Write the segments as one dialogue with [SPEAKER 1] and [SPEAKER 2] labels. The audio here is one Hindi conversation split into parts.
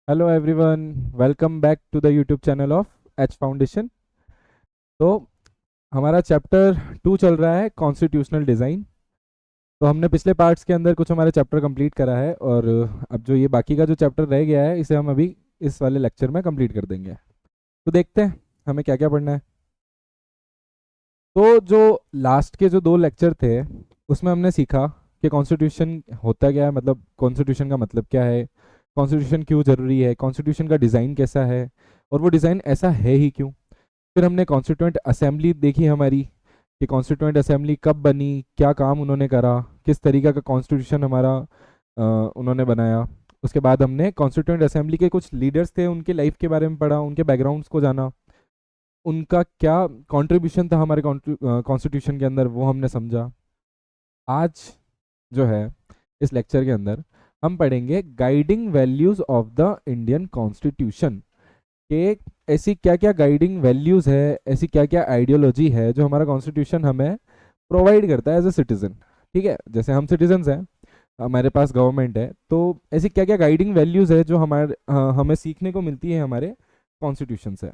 [SPEAKER 1] Hello everyone, welcome back to the YouTube channel of H foundation. तो हमारा चैप्टर 2 चल रहा है कॉन्स्टिट्यूशनल डिज़ाइन। तो हमने पिछले पार्ट्स के अंदर कुछ हमारे चैप्टर कंप्लीट करा है और अब जो ये बाकी का जो चैप्टर रह गया है इसे हम अभी इस वाले लेक्चर में कंप्लीट कर देंगे। तो देखते हैं हमें क्या क्या पढ़ना है। तो जो लास्ट के जो 2 लेक्चर थे उसमें हमने सीखा कि कॉन्स्टिट्यूशन होता क्या है, मतलब कॉन्स्टिट्यूशन का मतलब क्या है, कॉन्स्टिट्यूशन क्यों ज़रूरी है, कॉन्स्टिट्यूशन का डिज़ाइन कैसा है और वो डिज़ाइन ऐसा है ही क्यों। फिर हमने कॉन्स्टिट्यूएंट असेंबली देखी हमारी कि कॉन्स्टिट्यूएंट असेंबली कब बनी, क्या काम उन्होंने करा, किस तरीका का कॉन्स्टिट्यूशन हमारा उन्होंने बनाया। उसके बाद हमने कॉन्स्टिट्यूएंट असेंबली के कुछ लीडर्स थे, उनके लाइफ के बारे में पढ़ा, उनके बैकग्राउंड्स को जाना, उनका क्या कंट्रीब्यूशन था हमारे कॉन्स्टिट्यूशन के अंदर, वो हमने समझा। आज जो है इस लेक्चर के अंदर हम पढ़ेंगे guiding values of the Indian constitution के ऐसी क्या क्या गाइडिंग वैल्यूज है, ऐसी क्या क्या आइडियोलॉजी है जो हमारा कॉन्स्टिट्यूशन हमें प्रोवाइड करता है एज अ सिटीजन। ठीक है, जैसे हम सिटीजन्स हैं, हमारे पास गवर्नमेंट है, तो ऐसी क्या क्या गाइडिंग वैल्यूज है जो हमारे हमें सीखने को मिलती है हमारे कॉन्स्टिट्यूशन से।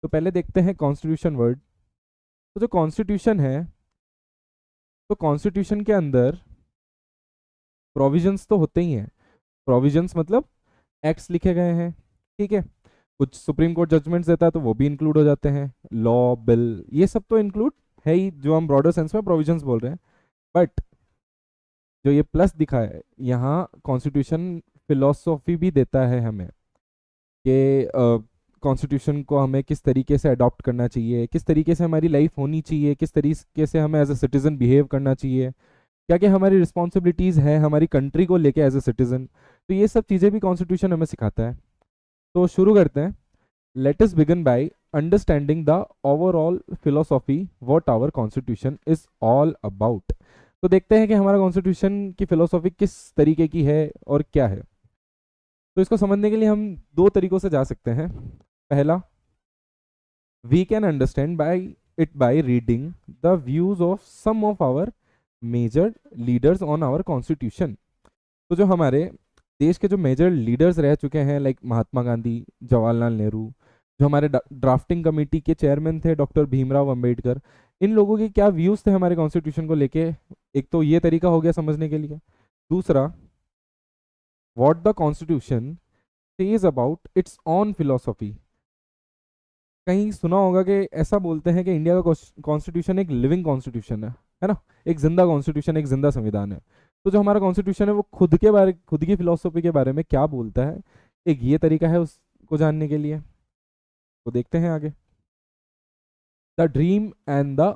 [SPEAKER 1] तो पहले देखते हैं कॉन्स्टिट्यूशन वर्ड। तो जो कॉन्स्टिट्यूशन है, तो कॉन्स्टिट्यूशन के अंदर प्रोविजंस तो होते ही हैं। प्रोविजंस मतलब एक्ट्स लिखे गए हैं। ठीक है, कुछ सुप्रीम कोर्ट जजमेंट्स देता है तो वो भी इंक्लूड हो जाते हैं, लॉ बिल ये सब तो इंक्लूड है ही, जो हम ब्रॉडर सेंस में प्रोविजंस बोल रहे हैं। बट जो ये प्लस दिखा है यहाँ, कॉन्स्टिट्यूशन फिलोसॉफी भी देता है हमें कि कॉन्स्टिट्यूशन को हमें किस तरीके से अडॉप्ट करना चाहिए, किस तरीके से हमारी लाइफ होनी चाहिए, किस तरीके से हमें एज अ सिटीजन बिहेव करना चाहिए, क्या क्या हमारी रिस्पॉन्सिबिलिटीज़ हैं हमारी कंट्री को लेके एज अ सिटीजन। तो ये सब चीज़ें भी कॉन्स्टिट्यूशन हमें सिखाता है। तो शुरू करते हैं। Let us begin by understanding the overall philosophy what our constitution is all about. तो देखते हैं कि हमारा कॉन्स्टिट्यूशन की फिलोसॉफी किस तरीके की है और क्या है। तो इसको समझने के लिए हम 2 तरीकों से जा सकते हैं। पहला, we can understand by it by reading the views of some of our major leaders on our constitution. तो जो हमारे देश के जो मेजर लीडर्स रह चुके हैं, लाइक महात्मा गांधी, जवाहरलाल नेहरू, जो हमारे ड्राफ्टिंग कमेटी के चेयरमैन थे डॉक्टर भीमराव अंबेडकर, इन लोगों के क्या व्यूज थे हमारे कॉन्स्टिट्यूशन को लेके। एक तो ये तरीका हो गया समझने के लिए। दूसरा, what the constitution says about its on philosophy. कहीं सुना होगा कि ऐसा बोलते हैं कि इंडिया का कॉन्स्टिट्यूशन एक लिविंग कॉन्स्टिट्यूशन है ना, एक जिंदा कॉन्स्टिट्यूशन, एक जिंदा संविधान है। तो जो हमारा कॉन्स्टिट्यूशन है वो खुद की फिलोसफी के बारे में क्या बोलता है, एक ये तरीका है उसको जानने के लिए। तो देखते हैं आगे। The dream and the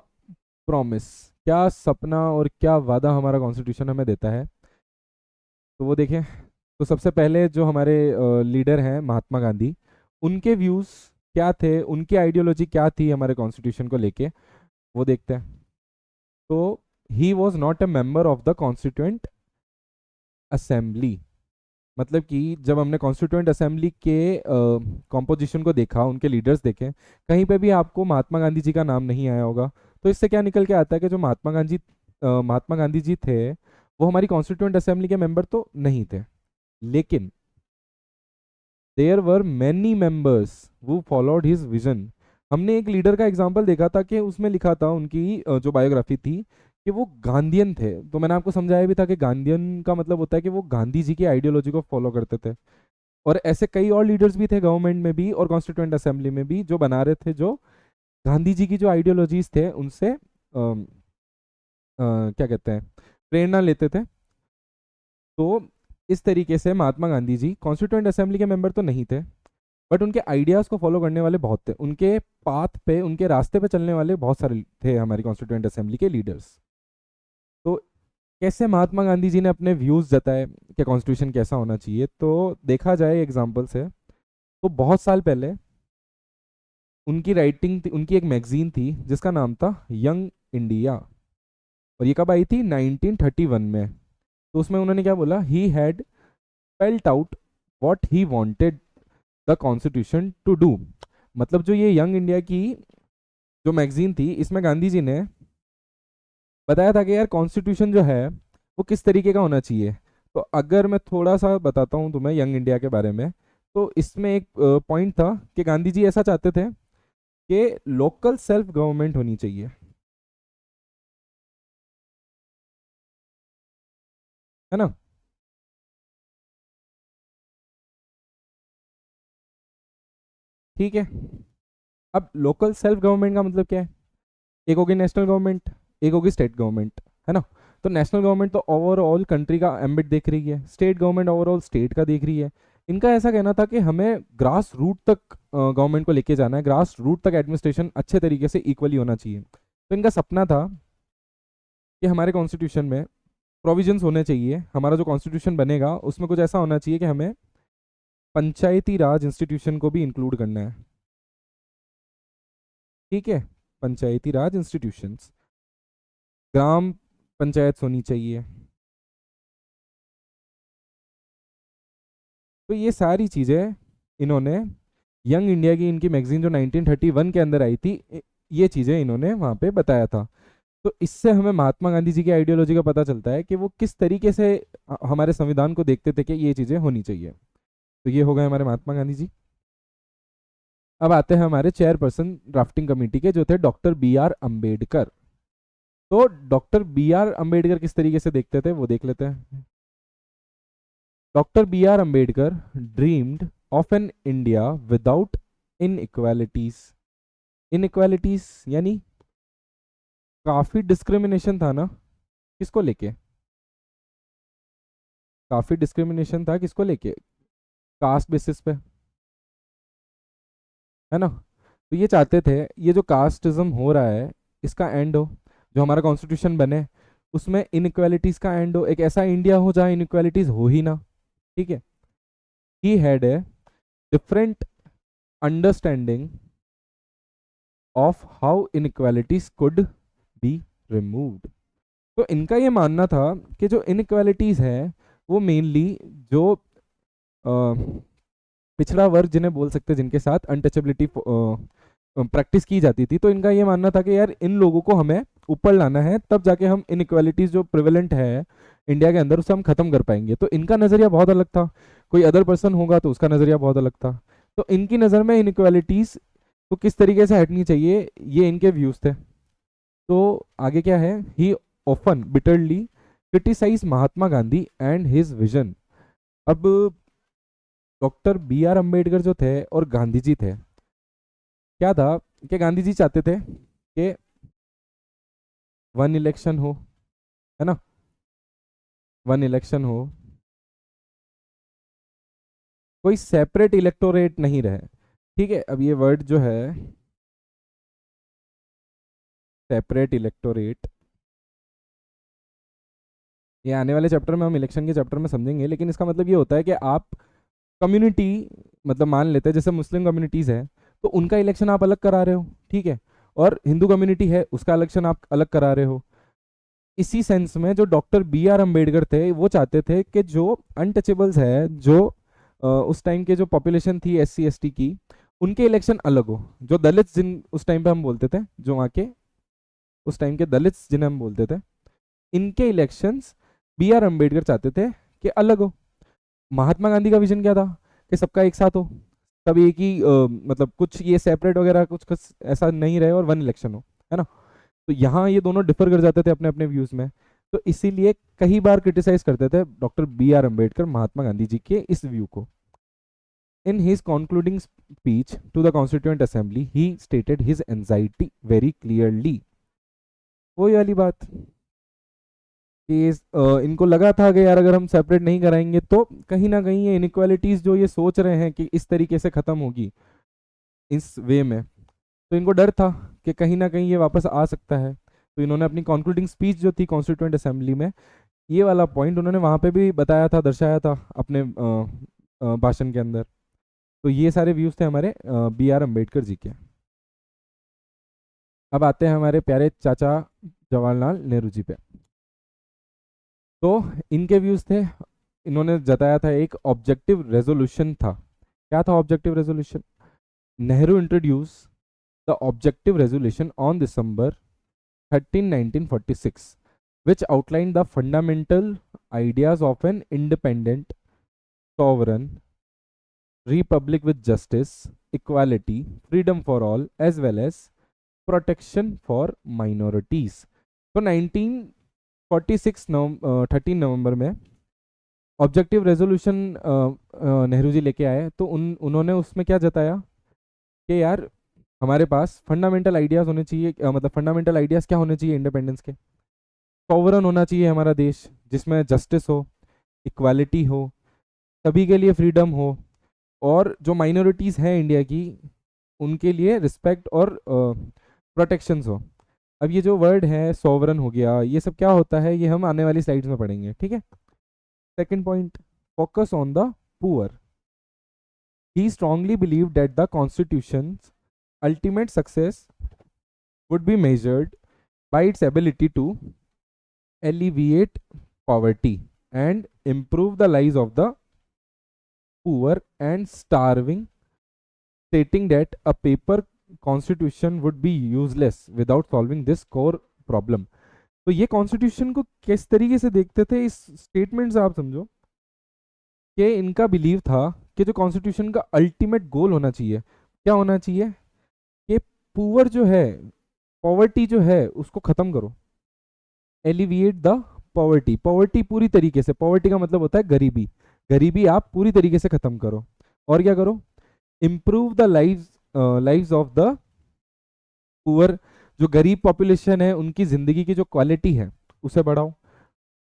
[SPEAKER 1] promise, क्या सपना और क्या वादा हमारा कॉन्स्टिट्यूशन हमें देता है, तो वो देखें। तो सबसे पहले जो हमारे लीडर हैं महात्मा गांधी, उनके व्यूज़ क्या थे, उनकी आइडियोलॉजी क्या थी हमारे कॉन्स्टिट्यूशन को लेके, वो देखते हैं। तो he was not a member of the constituent assembly. मतलब कि जब हमने कॉन्स्टिट्यूएंट असेंबली के कॉम्पोजिशन को देखा, उनके लीडर्स देखे, कहीं पे भी आपको महात्मा गांधी जी का नाम नहीं आया होगा। तो इससे क्या निकल के आता है कि जो महात्मा गांधी जी थे वो हमारी कॉन्स्टिट्यूएंट असेंबली के मेंबर तो नहीं थे, लेकिन there were many members who followed his vision. हमने एक लीडर का एग्जाम्पल देखा था कि उसमें लिखा था, उनकी जो बायोग्राफी थी, कि वो गांधीयन थे। तो मैंने आपको समझाया भी था कि गांधीयन का मतलब होता है कि वो गांधी जी की आइडियोलॉजी को फॉलो करते थे। और ऐसे कई और लीडर्स भी थे गवर्नमेंट में भी और कॉन्स्टिट्यूएंट असेंबली में भी जो बना रहे थे, जो गांधी जी की जो आइडियोलॉजीज थे उनसे क्या कहते हैं, प्रेरणा लेते थे। तो इस तरीके से महात्मा गांधी जी कॉन्स्टिट्यूएंट असेंबली के मेंबर तो नहीं थे, बट उनके आइडियाज़ को फॉलो करने वाले बहुत थे, उनके पाथ पे, उनके रास्ते पे चलने वाले बहुत सारे थे हमारी कॉन्स्टिट्यूएंट असेंबली के लीडर्स। तो कैसे महात्मा गांधी जी ने अपने व्यूज़ जताए कि कॉन्स्टिट्यूशन कैसा होना चाहिए, तो देखा जाए एग्जाम्पल से, तो बहुत साल पहले उनकी राइटिंग थी, उनकी एक मैगजीन थी जिसका नाम था यंग इंडिया, और ये कब आई थी, 1931 में। तो उसमें उन्होंने क्या बोला, he had spelt out what he wanted the constitution to do. मतलब जो ये यंग इंडिया की जो मैगजीन थी, इसमें गांधी जी ने बताया था कि यार कॉन्स्टिट्यूशन जो है वो किस तरीके का होना चाहिए। तो अगर मैं थोड़ा सा बताता हूँ तुम्हें यंग इंडिया के बारे में, तो इसमें एक पॉइंट था कि गांधी जी ऐसा चाहते थे कि लोकल सेल्फ गवर्नमेंट होनी चाहिए, है ना। ठीक है, अब लोकल सेल्फ गवर्नमेंट का मतलब क्या है? एक होगी नेशनल गवर्नमेंट, एक होगी स्टेट गवर्नमेंट, है ना। तो नेशनल गवर्नमेंट तो ओवरऑल कंट्री का एम्बिट देख रही है, स्टेट गवर्नमेंट ओवरऑल स्टेट का देख रही है। इनका ऐसा कहना था कि हमें ग्रास रूट तक गवर्नमेंट को लेके जाना है, ग्रास रूट तक एडमिनिस्ट्रेशन अच्छे तरीके से इक्वली होना चाहिए। तो इनका सपना था कि हमारे कॉन्स्टिट्यूशन में प्रोविजंस होने चाहिए, हमारा जो कॉन्स्टिट्यूशन बनेगा उसमें कुछ ऐसा होना चाहिए कि हमें पंचायती राज इंस्टीट्यूशन को भी इंक्लूड करना है। ठीक है, पंचायती राज इंस्टीट्यूशंस, ग्राम पंचायत होनी चाहिए। तो ये सारी चीज़ें इन्होंने यंग इंडिया की इनकी मैगजीन जो 1931 के अंदर आई थी, ये चीज़ें इन्होंने वहाँ पे बताया था। तो इससे हमें महात्मा गांधी जी की आइडियोलॉजी का पता चलता है कि वो किस तरीके से हमारे संविधान को देखते थे कि ये चीज़ें होनी चाहिए। तो ये हो गए हमारे महात्मा गांधी जी। अब आते हैं हमारे चेयरपर्सन ड्राफ्टिंग कमेटी के, जो थे डॉक्टर बी आर अम्बेडकर। तो डॉक्टर बी आर अम्बेडकर किस तरीके से देखते थे वो देख लेते हैं। Doctor B R Ambedkar dreamed of an India without inequalities. Inequalities यानी काफी डिस्क्रिमिनेशन था ना, किसको लेके? काफी डिस्क्रिमिनेशन था किसको लेके? कास्ट बेसिस पे, है ना। तो ये चाहते थे ये जो कास्टिज्म हो रहा है इसका एंड हो, जो हमारा कॉन्स्टिट्यूशन बने उसमें इनइक्वालिटीज का एंड हो, एक ऐसा इंडिया हो जहाँ इनइक्वालिटीज हो ही ना। ठीक है, he had a different understanding of how inequalities could be removed. तो इनका ये मानना था कि जो इनइक्वालिटीज है वो मेनली जो पिछड़ा वर्ग जिन्हें बोल सकते हैं, जिनके साथ अनटचेबिलिटी प्रैक्टिस की जाती थी, तो इनका ये मानना था कि यार इन लोगों को हमें ऊपर लाना है, तब जाके हम इनइक्वालिटीज जो प्रिवेलेंट है इंडिया के अंदर उसे हम खत्म कर पाएंगे। तो इनका नज़रिया बहुत अलग था, कोई अदर पर्सन होगा तो उसका नज़रिया बहुत अलग था। तो इनकी नज़र में इनइक्वालिटीज को किस तरीके से हटनी चाहिए ये इनके व्यूज थे। तो आगे क्या है, he often bitterly criticise Mahatma Gandhi and his vision. अब डॉक्टर बी आर अम्बेडकर जो थे और गांधी जी थे, क्या था कि गांधी जी चाहते थे कि वन इलेक्शन हो, है ना, वन इलेक्शन हो, कोई सेपरेट इलेक्टोरेट नहीं रहे। ठीक है, अब ये वर्ड जो है सेपरेट इलेक्टोरेट, ये आने वाले चैप्टर में हम इलेक्शन के चैप्टर में समझेंगे, लेकिन इसका मतलब ये होता है कि आप कम्युनिटी, मतलब मान लेते हैं जैसे मुस्लिम कम्युनिटीज़ है तो उनका इलेक्शन आप अलग करा रहे हो, ठीक है, और हिंदू कम्युनिटी है उसका इलेक्शन आप अलग करा रहे हो। इसी सेंस में जो डॉक्टर बी आर अम्बेडकर थे वो चाहते थे कि जो अनटचेबल्स है, जो उस टाइम के जो पॉपुलेशन थी एस सी एस टी की, उनके इलेक्शन अलग हो। जो दलित जिन उस टाइम पे हम बोलते थे, जो वहाँ के उस टाइम के दलित जिन्हें हम बोलते थे, इनके इलेक्शंस बी आर अम्बेडकर चाहते थे कि अलग हो। महात्मा गांधी का विजन क्या था कि सबका एक साथ हो, सब एक ही मतलब कुछ ये सेपरेट वगैरह कुछ कुछ ऐसा नहीं रहे और वन इलेक्शन हो, है ना। तो यहाँ ये दोनों डिफर कर जाते थे अपने अपने व्यूज में। तो इसीलिए कई बार क्रिटिसाइज करते थे doctor B R Ambedkar Mahatma Gandhi ji के इस व्यू को। In his concluding speech to the constituent assembly he stated his anxiety very clearly. वही वाली बात कि इनको लगा था कि यार अगर हम सेपरेट नहीं कराएंगे तो कहीं ना कहीं ये इनइक्वालिटीज जो ये सोच रहे हैं कि इस तरीके से खत्म होगी इस वे में, तो इनको डर था कि कहीं ना कहीं ये वापस आ सकता है। तो इन्होंने अपनी कंक्लूडिंग स्पीच जो थी कॉन्स्टिट्यूएंट असेंबली में, ये वाला पॉइंट उन्होंने वहाँ पे भी बताया था, दर्शाया था अपने भाषण के अंदर। तो ये सारे व्यूज थे हमारे बी आर अम्बेडकर जी के। अब आते हैं हमारे प्यारे चाचा जवाहरलाल नेहरू जी पे। तो इनके व्यूज थे, इन्होंने जताया था एक ऑब्जेक्टिव रेजोल्यूशन था। क्या था objective resolution? Nehru introduce the objective resolution on December 13 1946 which outlined the fundamental ideas of an independent sovereign republic with justice, equality, freedom for all, as well as protection for minorities. तो 1946 13 नवंबर में ऑब्जेक्टिव रेजोल्यूशन नेहरू जी लेके आए, तो उन्होंने उसमें क्या जताया कि यार हमारे पास फंडामेंटल आइडियाज़ होने चाहिए, मतलब फंडामेंटल आइडियाज़ क्या होने चाहिए इंडिपेंडेंस के, सॉवरन होना चाहिए हमारा देश जिसमें जस्टिस हो, इक्वालिटी हो, सभी के लिए फ्रीडम हो, और जो माइनॉरिटीज़ हैं इंडिया की उनके लिए रिस्पेक्ट और प्रोटेक्शंस हो। अब ये जो वर्ड है सॉवरन हो गया, ये सब क्या होता है ये हम आने वाली स्लाइड्स में पढ़ेंगे, ठीक है। Second point, focus on the poor. He strongly believe that the constitutions ultimate success would be measured by its ability to alleviate poverty and improve the lives of the poor and starving, stating that a paper constitution would be useless without solving this core problem. तो ये कॉन्स्टिट्यूशन को किस तरीके से देखते थे, इस स्टेटमेंट से आप समझो कि इनका बिलीव था कि जो कॉन्स्टिट्यूशन का अल्टीमेट गोल होना चाहिए, क्या होना चाहिए कि पुअर जो है, पॉवर्टी जो है उसको खत्म करो, एलिविएट द पॉवर्टी, पॉवर्टी पूरी तरीके से, पॉवर्टी का मतलब होता है गरीबी, गरीबी आप पूरी तरीके से खत्म करो, और क्या करो, improve the lives of the poor, जो गरीब पॉपुलेशन है उनकी जिंदगी की जो क्वालिटी है उसे बढ़ाओ,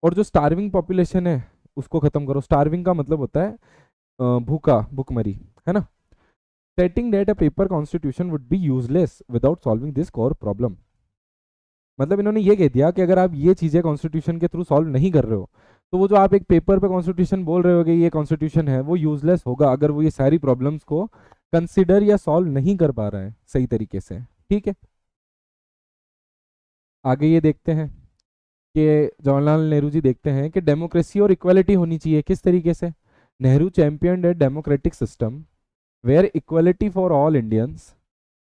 [SPEAKER 1] और जो स्टार्विंग पॉपुलेशन है उसको खत्म करो। स्टार्विंग का मतलब होता है भूखा, भूखमरी, है ना। Setting that a paper constitution would be useless without solving this core problem. मतलब इन्होंने ये कह दिया कि अगर आप ये चीज़ें कॉन्स्टिट्यूशन के थ्रू सॉल्व नहीं कर रहे हो, तो वो जो आप एक पेपर पे कॉन्स्टिट्यूशन बोल रहे हो कि ये कॉन्स्टिट्यूशन है, वो यूजलेस होगा अगर वो ये सारी प्रॉब्लम्स को कंसिडर या सॉल्व नहीं कर पा रहा है सही तरीके से, ठीक है। आगे ये देखते हैं कि जवाहरलाल नेहरू जी देखते हैं कि डेमोक्रेसी और इक्वालिटी होनी चाहिए, किस तरीके से। Nehru champion a democratic system where equality for all Indians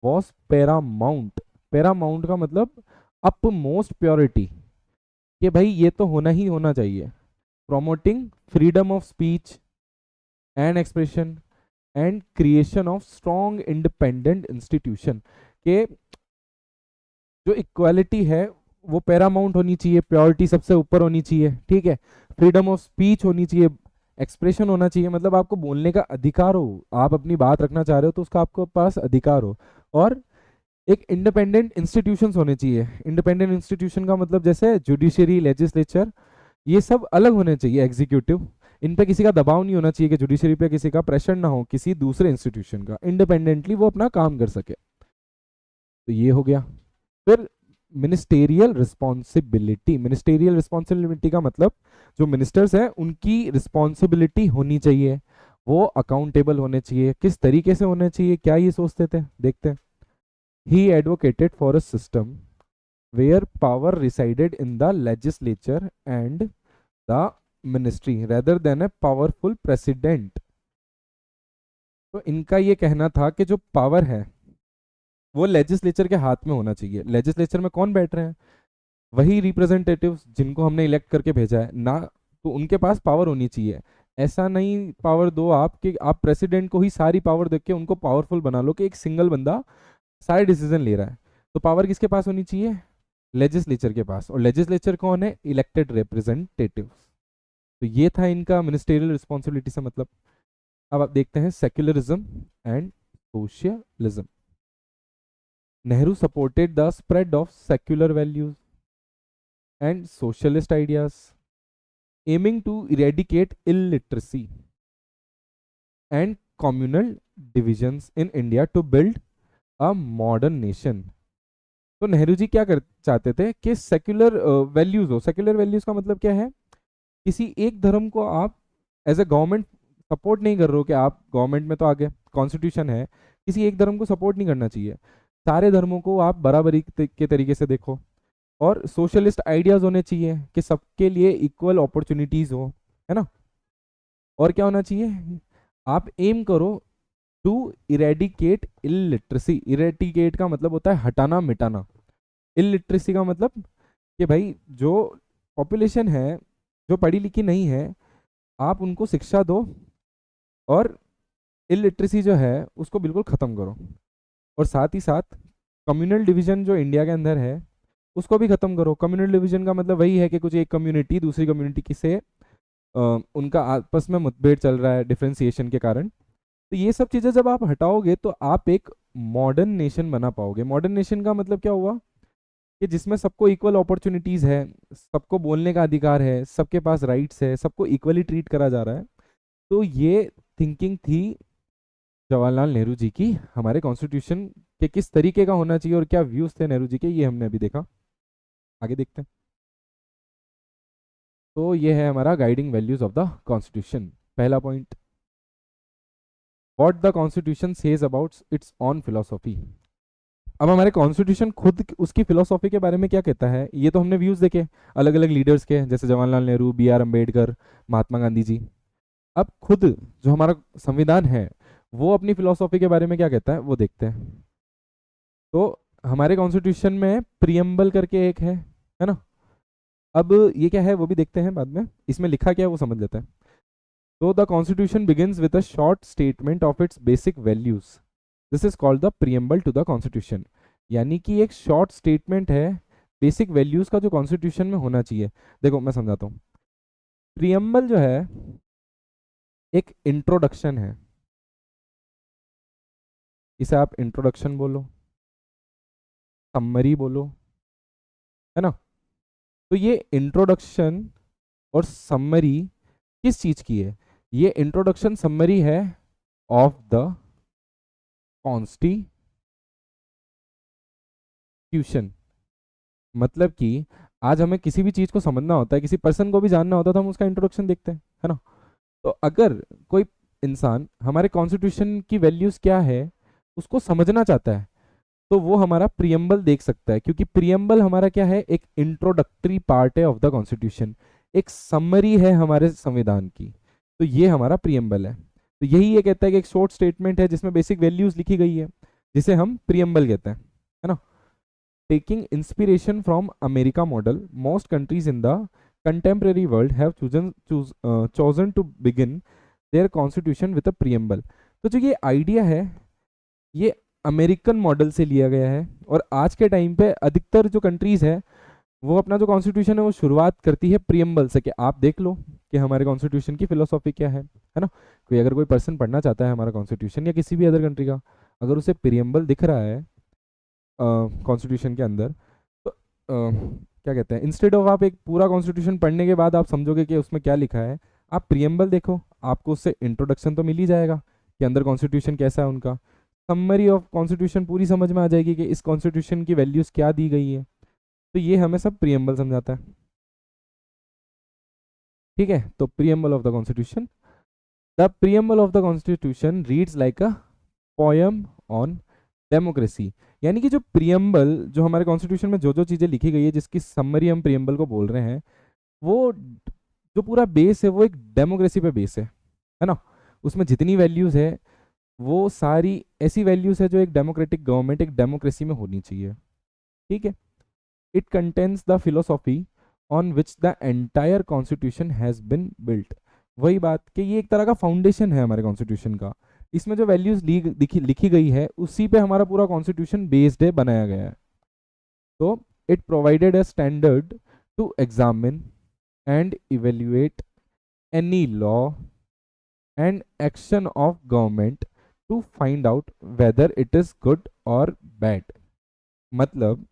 [SPEAKER 1] was paramount. Paramount का मतलब अप मोस्ट प्योरिटी, कि भाई ये तो होना ही होना चाहिए। Promoting freedom of speech and expression and creation of strong independent institution, के जो इक्वालिटी है वो पैरामाउंट होनी चाहिए, प्योरिटी सबसे ऊपर होनी चाहिए, ठीक है। फ्रीडम ऑफ स्पीच होनी चाहिए, एक्सप्रेशन होना चाहिए, मतलब आपको बोलने का अधिकार हो, आप अपनी बात रखना चाह रहे हो तो उसका आपको पास अधिकार हो, और एक इंडिपेंडेंट इंस्टीट्यूशंस होने चाहिए। इंडिपेंडेंट इंस्टीट्यूशन का मतलब जैसे जुडिशरी, लेजिस्लेचर, ये सब अलग होने चाहिए, एग्जीक्यूटिव, इन पे किसी का दबाव नहीं होना चाहिए, कि जुडिशरी पे किसी का प्रेशर ना हो किसी दूसरे इंस्टीट्यूशन का, इंडिपेंडेंटली वो अपना काम कर सके। तो ये हो गया। फिर मिनिस्टेरियल रिस्पॉन्सिबिलिटी। मिनिस्टेरियल रिस्पॉन्सिबिलिटी का मतलब जो मिनिस्टर्स हैं उनकी रिस्पॉन्सिबिलिटी होनी चाहिए, वो अकाउंटेबल होने चाहिए। किस तरीके से होने चाहिए, क्या ये सोचते थे, देखते हैं। He advocated for a system where power resided in the legislature and the ministry rather than a powerful president. तो इनका ये कहना था कि जो पावर है वो लेजिस्लेचर के हाथ में होना चाहिए। लेजिस्लेचर में कौन बैठ रहे हैं, वही रिप्रेजेंटेटिव्स जिनको हमने इलेक्ट करके भेजा है ना, तो उनके पास पावर होनी चाहिए। ऐसा नहीं पावर दो आप कि आप प्रेसिडेंट को ही सारी पावर देख के उनको पावरफुल बना लो कि एक सिंगल बंदा सारे डिसीजन ले रहा है। तो पावर किसके पास होनी चाहिए, लेजिस्लेचर के पास, और लेजिस्लेचर कौन है, इलेक्टेड रिप्रेजेंटेटिव्स। तो ये था इनका मिनिस्टेरियल रिस्पॉन्सिबिलिटी से मतलब। अब आप देखते हैं secularism and socialism. Nehru supported the spread of secular values and socialist ideas, aiming to eradicate illiteracy and communal divisions in India to build a modern nation. तो नेहरू जी क्या कर चाहते थे कि सेक्युलर वैल्यूज हो। सेक्युलर वैल्यूज का मतलब क्या है, किसी एक धर्म को आप एज ए गवर्नमेंट सपोर्ट नहीं कर रहे हो, कि आप गवर्नमेंट में तो आगे कॉन्स्टिट्यूशन है, किसी एक धर्म को सपोर्ट नहीं करना चाहिए, सारे धर्मों को आप बराबरी के तरीके से देखो। और सोशलिस्ट आइडियाज होने चाहिए कि सबके लिए इक्वल अपॉर्चुनिटीज हो, है ना। और क्या होना चाहिए, आप एम करो टू इरेडिकेट इलिटरेसी। इरेडिकेट का मतलब होता है हटाना, मिटाना। इलिटरेसी का मतलब कि भाई जो पॉपुलेशन है जो पढ़ी लिखी नहीं है आप उनको शिक्षा दो, और इलिटरेसी जो है उसको बिल्कुल ख़त्म करो। और साथ ही साथ कम्युनल डिवीजन जो इंडिया के अंदर है उसको भी ख़त्म करो। कम्युनल डिवीजन का मतलब वही है कि कुछ एक कम्युनिटी दूसरी कम्युनिटी से उनका आपस में मुठभेड़ चल रहा है डिफ्रेंसिएशन के कारण। तो ये सब चीज़ें जब आप हटाओगे तो आप एक मॉडर्न नेशन बना पाओगे। मॉडर्न नेशन का मतलब क्या हुआ कि जिसमें सबको इक्वल अपॉर्चुनिटीज़ है, सबको बोलने का अधिकार है, सबके पास राइट्स है, सबको इक्वली ट्रीट करा जा रहा है। तो ये थिंकिंग थी जवाहरलाल नेहरू जी की हमारे कॉन्स्टिट्यूशन के किस तरीके का होना चाहिए और क्या व्यूज थे नेहरू जी के, ये हमने अभी देखा। आगे देखते हैं। तो ये है हमारा guiding values of the constitution. पहला point, what the constitution says about its on philosophy. अब हमारे कॉन्स्टिट्यूशन खुद उसकी फिलोसॉफी के बारे में क्या कहता है, ये तो हमने व्यूज देखे अलग अलग लीडर्स के, जैसे जवाहरलाल नेहरू, बी आर अम्बेडकर, महात्मा गांधी जी। अब खुद जो हमारा संविधान है वो अपनी फिलोसॉफी के बारे में क्या कहता है वो देखते हैं। तो हमारे कॉन्स्टिट्यूशन में प्रियम्बल करके एक है ना। अब ये क्या है वो भी देखते हैं बाद में, इसमें लिखा क्या है वो समझ लेते हैं। तो the constitution begins with a short statement of its basic values, this is called the preamble to the constitution. यानी कि एक शॉर्ट स्टेटमेंट है बेसिक वैल्यूज का जो कॉन्स्टिट्यूशन में होना चाहिए। देखो मैं समझाता हूँ। प्रियम्बल जो है एक इंट्रोडक्शन है, इसे आप इंट्रोडक्शन बोलो, समरी बोलो, है ना। तो ये इंट्रोडक्शन और समरी किस चीज की है, ये इंट्रोडक्शन समरी है ऑफ द कॉन्स्टिट्यूशन। मतलब कि आज हमें किसी भी चीज को समझना होता है, किसी पर्सन को भी जानना होता है तो हम उसका इंट्रोडक्शन देखते हैं, है ना। तो अगर कोई इंसान हमारे कॉन्स्टिट्यूशन की वैल्यूज क्या है उसको समझना चाहता है तो वो हमारा प्रियम्बल देख सकता है, क्योंकि प्रियम्बल हमारा क्या है, एक इंट्रोडक्टरी पार्ट है ऑफ द कॉन्स्टिट्यूशन, एक समरी है हमारे संविधान की। तो ये हमारा प्रियम्बल है। तो यही ये कहता है कि एक शॉर्ट स्टेटमेंट है जिसमें बेसिक वैल्यूज लिखी गई है, जिसे हम प्रियम्बल कहते हैं, है ना। Taking inspiration from America model, most countries in the contemporary world have chosen to begin their constitution with a preamble। तो जो ये आइडिया है ये अमेरिकन मॉडल से लिया गया है, और आज के टाइम पे अधिकतर जो कंट्रीज है वो अपना जो कॉन्स्टिट्यूशन है वो शुरुआत करती है प्रियम्बल से, कि आप देख लो कि हमारे कॉन्स्टिट्यूशन की फिलोसॉफी क्या है ना। कोई अगर कोई पर्सन पढ़ना चाहता है हमारा कॉन्स्टिट्यूशन या किसी भी अदर कंट्री का, अगर उसे प्रियम्बल दिख रहा है कॉन्स्टिट्यूशन के अंदर, तो क्या कहते हैं, इंस्टेड ऑफ आप एक पूरा कॉन्स्टिट्यूशन पढ़ने के बाद आप समझोगे कि उसमें क्या लिखा है, आप प्रियम्बल देखो, आपको उससे इंट्रोडक्शन तो मिल ही जाएगा कि अंदर कॉन्स्टिट्यूशन कैसा है उनका। समरी ऑफ कॉन्स्टिट्यूशन पूरी समझ में आ जाएगी कि इस कॉन्स्टिट्यूशन की वैल्यूज क्या दी गई है। तो ये हमें सब प्रियम्बल समझाता है। ठीक है, तो preamble of the constitution, the preamble of the constitution reads like a poem on democracy. यानी कि जो प्रियम्बल, जो हमारे कॉन्स्टिट्यूशन में जो जो चीज़ें लिखी गई है जिसकी समरी हम प्रियम्बल को बोल रहे हैं, वो जो पूरा बेस है वो एक डेमोक्रेसी पे बेस है ना। उसमें जितनी वैल्यूज है वो सारी ऐसी वैल्यूज है जो एक डेमोक्रेटिक गवर्नमेंट, एक डेमोक्रेसी में होनी चाहिए। ठीक है। It contains the philosophy on which the entire constitution has been built. वही बात कि ये एक तरह का फाउंडेशन है हमारे कॉन्स्टिट्यूशन का, इसमें जो वैल्यूज लिखी गई है उसी पे हमारा पूरा कॉन्स्टिट्यूशन बेस्ड है, बनाया गया है। तो it provided a standard to examine and evaluate any law and action of government to find out whether it is good और बैड। मतलब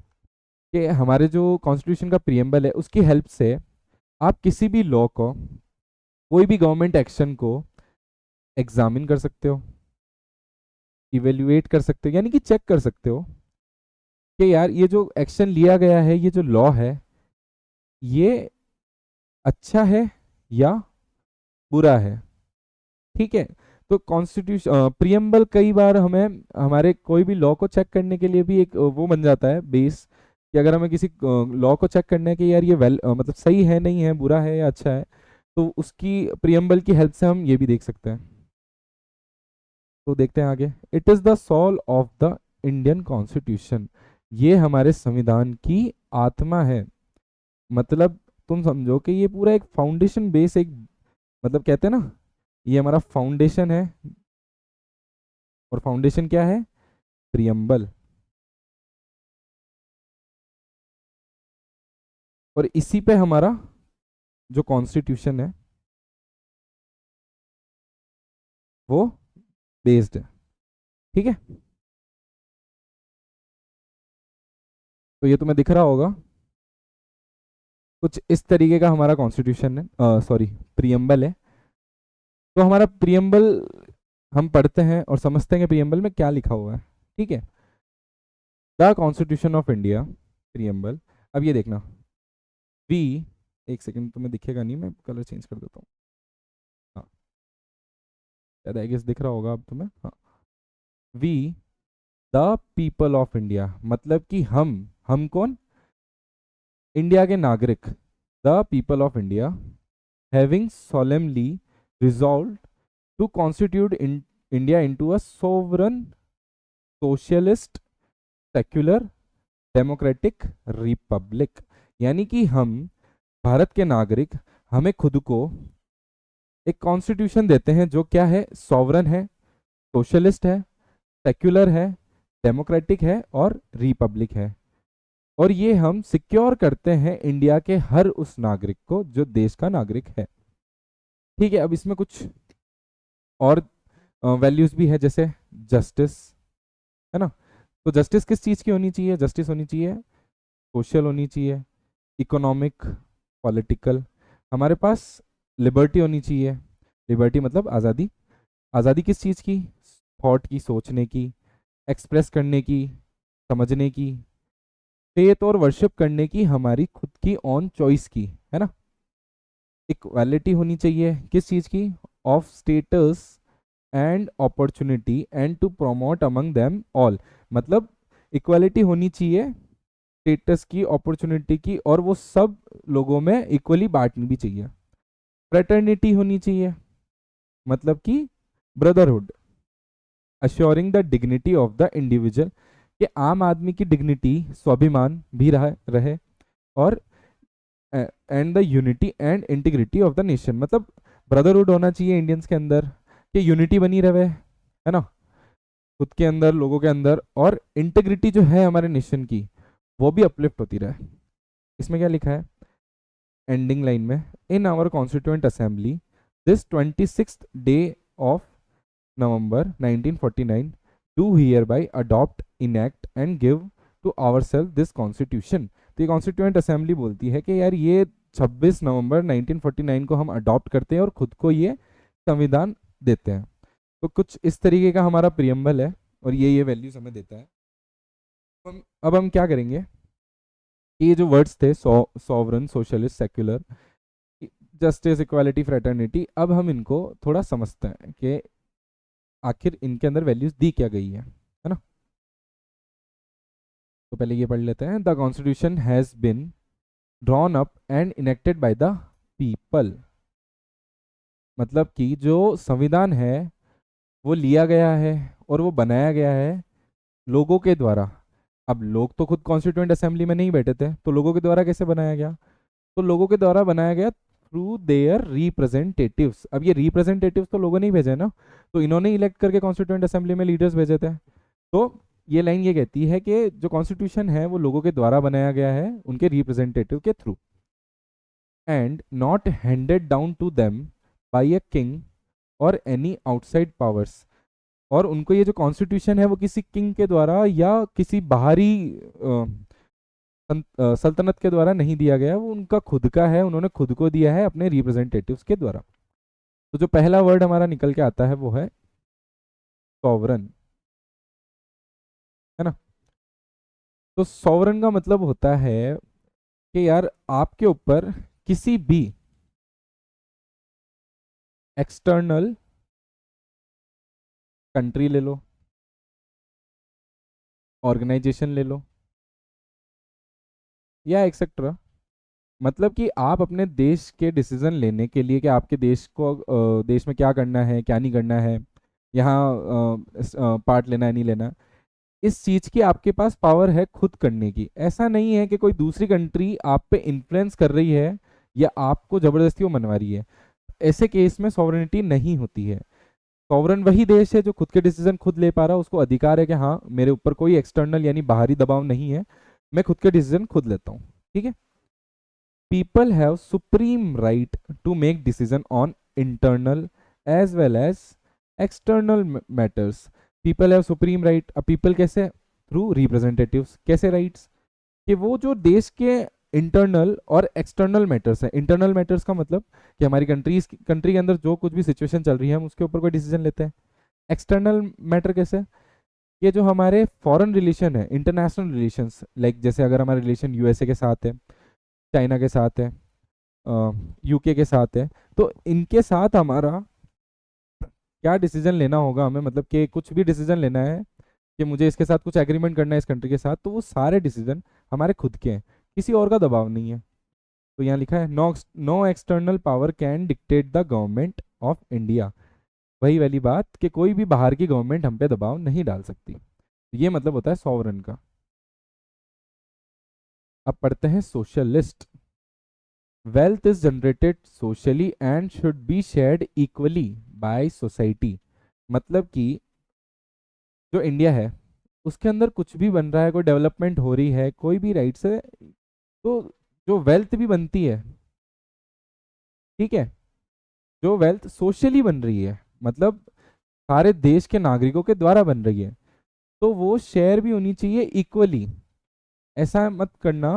[SPEAKER 1] कि हमारे जो कॉन्स्टिट्यूशन का प्रियम्बल है उसकी हेल्प से आप किसी भी लॉ को, कोई भी गवर्नमेंट एक्शन को एग्जामिन कर सकते हो, इवेल्युएट कर सकते हो, यानी कि चेक कर सकते हो कि यार ये जो एक्शन लिया गया है, ये जो लॉ है, ये अच्छा है या बुरा है। ठीक है। तो कॉन्स्टिट्यूशन प्रियम्बल कई बार हमें हमारे कोई भी लॉ को चेक करने के लिए भी एक वो बन जाता है बेस, कि अगर हमें किसी लॉ को चेक करना है कि यार ये मतलब सही है नहीं है, बुरा है या अच्छा है, तो उसकी प्रियम्बल की हेल्प से हम ये भी देख सकते हैं। तो देखते हैं आगे। It is the soul of the Indian constitution. ये हमारे संविधान की आत्मा है। मतलब तुम समझो कि ये पूरा एक फाउंडेशन बेस, एक मतलब कहते हैं ना, ये हमारा फाउंडेशन है। और फाउंडेशन क्या है? प्रियम्बल। और इसी पे हमारा जो कॉन्स्टिट्यूशन है वो बेस्ड है। ठीक है, तो ये तुम्हें दिख रहा होगा, कुछ इस तरीके का हमारा कॉन्स्टिट्यूशन है, सॉरी प्रियम्बल है। तो हमारा प्रियम्बल हम पढ़ते हैं और समझते हैं कि प्रियम्बल में क्या लिखा हुआ है। ठीक है, the constitution of India, preamble. अब ये देखना, वी, एक सेकंड तुम्हें दिखेगा नहीं, मैं कलर चेंज कर देता हूँ। हाँ, शायद आई गेस दिख रहा होगा अब तुम्हें। हाँ, we the people of India, मतलब कि हम कौन? इंडिया के नागरिक। The people of India having solemnly resolved to constitute India into a sovereign, socialist, secular, democratic republic। यानी कि हम भारत के नागरिक हमें खुद को एक कॉन्स्टिट्यूशन देते हैं जो क्या है? सॉवरन है, सोशलिस्ट है, सेक्युलर है, डेमोक्रेटिक है और रिपब्लिक है। और ये हम सिक्योर करते हैं इंडिया के हर उस नागरिक को जो देश का नागरिक है। ठीक है, अब इसमें कुछ और वैल्यूज भी है, जैसे जस्टिस, है ना। तो जस्टिस किस चीज़ की होनी चाहिए? जस्टिस होनी चाहिए सोशल, होनी चाहिए इकोनॉमिक, पॉलिटिकल। हमारे पास लिबर्टी होनी चाहिए। लिबर्टी मतलब आज़ादी। आज़ादी किस चीज़ की? थॉट की, सोचने की, एक्सप्रेस करने की, समझने की, फेथ और वर्शिप करने की, हमारी खुद की ऑन चॉइस की, है ना। इक्वालिटी होनी चाहिए किस चीज़ की? Of status and opportunity and to promote among them all. मतलब इक्वालिटी होनी चाहिए स्टेटस की, अपॉर्चुनिटी की, और वो सब लोगों में इक्वली बांटनी भी चाहिए। फ्रेटर्निटी होनी चाहिए, मतलब कि brotherhood, assuring the dignity of the individual, कि आम आदमी की डिग्निटी, स्वाभिमान भी रहे। और and the unity and integrity of the nation, मतलब ब्रदरहुड होना चाहिए इंडियंस के अंदर, कि यूनिटी बनी रहे, है ना, खुद के अंदर, लोगों के अंदर, और इंटीग्रिटी जो है हमारे नेशन की वो भी अपलिफ्ट होती रहे। इसमें क्या लिखा है एंडिंग लाइन में? In our constituent assembly this 26th day of November 1949 do hereby adopt, enact and give to our self this constitution. तो ये कॉन्स्टिट्यूएंट असेंबली बोलती है कि यार ये 26 नवंबर 1949 को हम अडॉप्ट करते हैं और खुद को ये संविधान देते हैं। तो कुछ इस तरीके का हमारा प्रियम्बल है और ये वैल्यूज हमें देता है। अब हम क्या करेंगे कि ये जो वर्ड्स थे, sovereign, socialist, secular, justice, equality, fraternity, अब हम इनको थोड़ा समझते हैं कि आखिर इनके अंदर वैल्यूज दी क्या गई है ना। तो पहले ये पढ़ लेते हैं, the constitution has been drawn up and enacted by the people. मतलब कि जो संविधान है वो लिया गया है और वो बनाया गया है लोगों के द्वारा। अब लोग तो खुद कॉन्स्टिट्यूएंट असेंबली में नहीं बैठे थे, तो लोगों के द्वारा कैसे बनाया गया? तो लोगों के द्वारा बनाया गया थ्रू देयर रिप्रेजेंटेटिव्स। अब ये रिप्रेजेंटेटिव्स तो लोगों ने ही भेजे ना, तो इन्होंने इलेक्ट करके कॉन्स्टिट्यूएंट असेंबली में लीडर्स भेजे थे। तो ये लाइन ये कहती है कि जो कॉन्स्टिट्यूशन है वो लोगों के द्वारा बनाया गया है, उनके रिप्रेजेंटेटिव के through, and not handed down to them by a king और एनी आउटसाइड पावर्स। और उनको ये जो कॉन्स्टिट्यूशन है वो किसी किंग के द्वारा या किसी बाहरी सल्तनत के द्वारा नहीं दिया गया, वो उनका खुद का है, उन्होंने खुद को दिया है अपने रिप्रेजेंटेटिव्स के द्वारा। तो जो पहला वर्ड हमारा निकल के आता है वो है सॉवरन, है ना। तो सॉवरन का मतलब होता है कि यार आपके ऊपर किसी भी एक्सटर्नल कंट्री ले लो, ऑर्गेनाइजेशन ले लो, या एक्सेट्रा, मतलब कि आप अपने देश के डिसीजन लेने के लिए कि आपके देश को देश में क्या करना है, क्या नहीं करना है, यहाँ पार्ट लेना है, नहीं लेना, इस चीज की आपके पास पावर है खुद करने की। ऐसा नहीं है कि कोई दूसरी कंट्री आप पे इन्फ्लुएंस कर रही है या आपको जबरदस्ती वो मनवा रही है, ऐसे केस में सॉवरेनिटी नहीं होती है। सॉवरन वही देश है जो खुद के डिसीजन खुद ले पा रहा है, उसको अधिकार है कि हाँ मेरे ऊपर कोई एक्सटर्नल यानी बाहरी दबाव नहीं है, मैं खुद के डिसीजन खुद लेता हूँ। ठीक है। People have supreme right to make decision on internal as well as external matters. People have supreme right. अब पीपल कैसे? Through representatives. कैसे राइट्स? कि वो जो देश के इंटरनल और एक्सटर्नल मैटर्स है, इंटरनल मैटर्स का मतलब कि हमारी कंट्री के अंदर जो कुछ भी सिचुएशन चल रही है हम उसके ऊपर कोई डिसीजन लेते हैं। एक्सटर्नल मैटर कैसे? ये जो हमारे फॉरेन रिलेशन है, इंटरनेशनल रिलेशंस, लाइक जैसे अगर हमारा रिलेशन यूएसए के साथ है, चाइना के साथ है, यूके के साथ है, तो इनके साथ हमारा क्या डिसीजन लेना होगा हमें, मतलब कि कुछ भी डिसीजन लेना है कि मुझे इसके साथ कुछ एग्रीमेंट करना है इस कंट्री के साथ, तो वो सारे डिसीजन हमारे खुद के हैं, किसी और का दबाव नहीं है। तो यहाँ लिखा है no external power can dictate the government of India. वही वाली बात कि कोई भी बाहर की गवर्नमेंट हम पे दबाव नहीं डाल सकती। ये मतलब होता है सॉवरन का। अब पढ़ते हैं socialist. Wealth is generated socially and should be shared equally by society. मतलब कि जो इंडिया है उसके अंदर कुछ भी बन रहा है, कोई डेवलपमेंट हो रही है, कोई भी राइट से, तो जो वेल्थ भी बनती है, ठीक है, जो वेल्थ सोशली बन रही है, मतलब सारे देश के नागरिकों के द्वारा बन रही है, तो वो शेयर भी होनी चाहिए इक्वली। ऐसा मत करना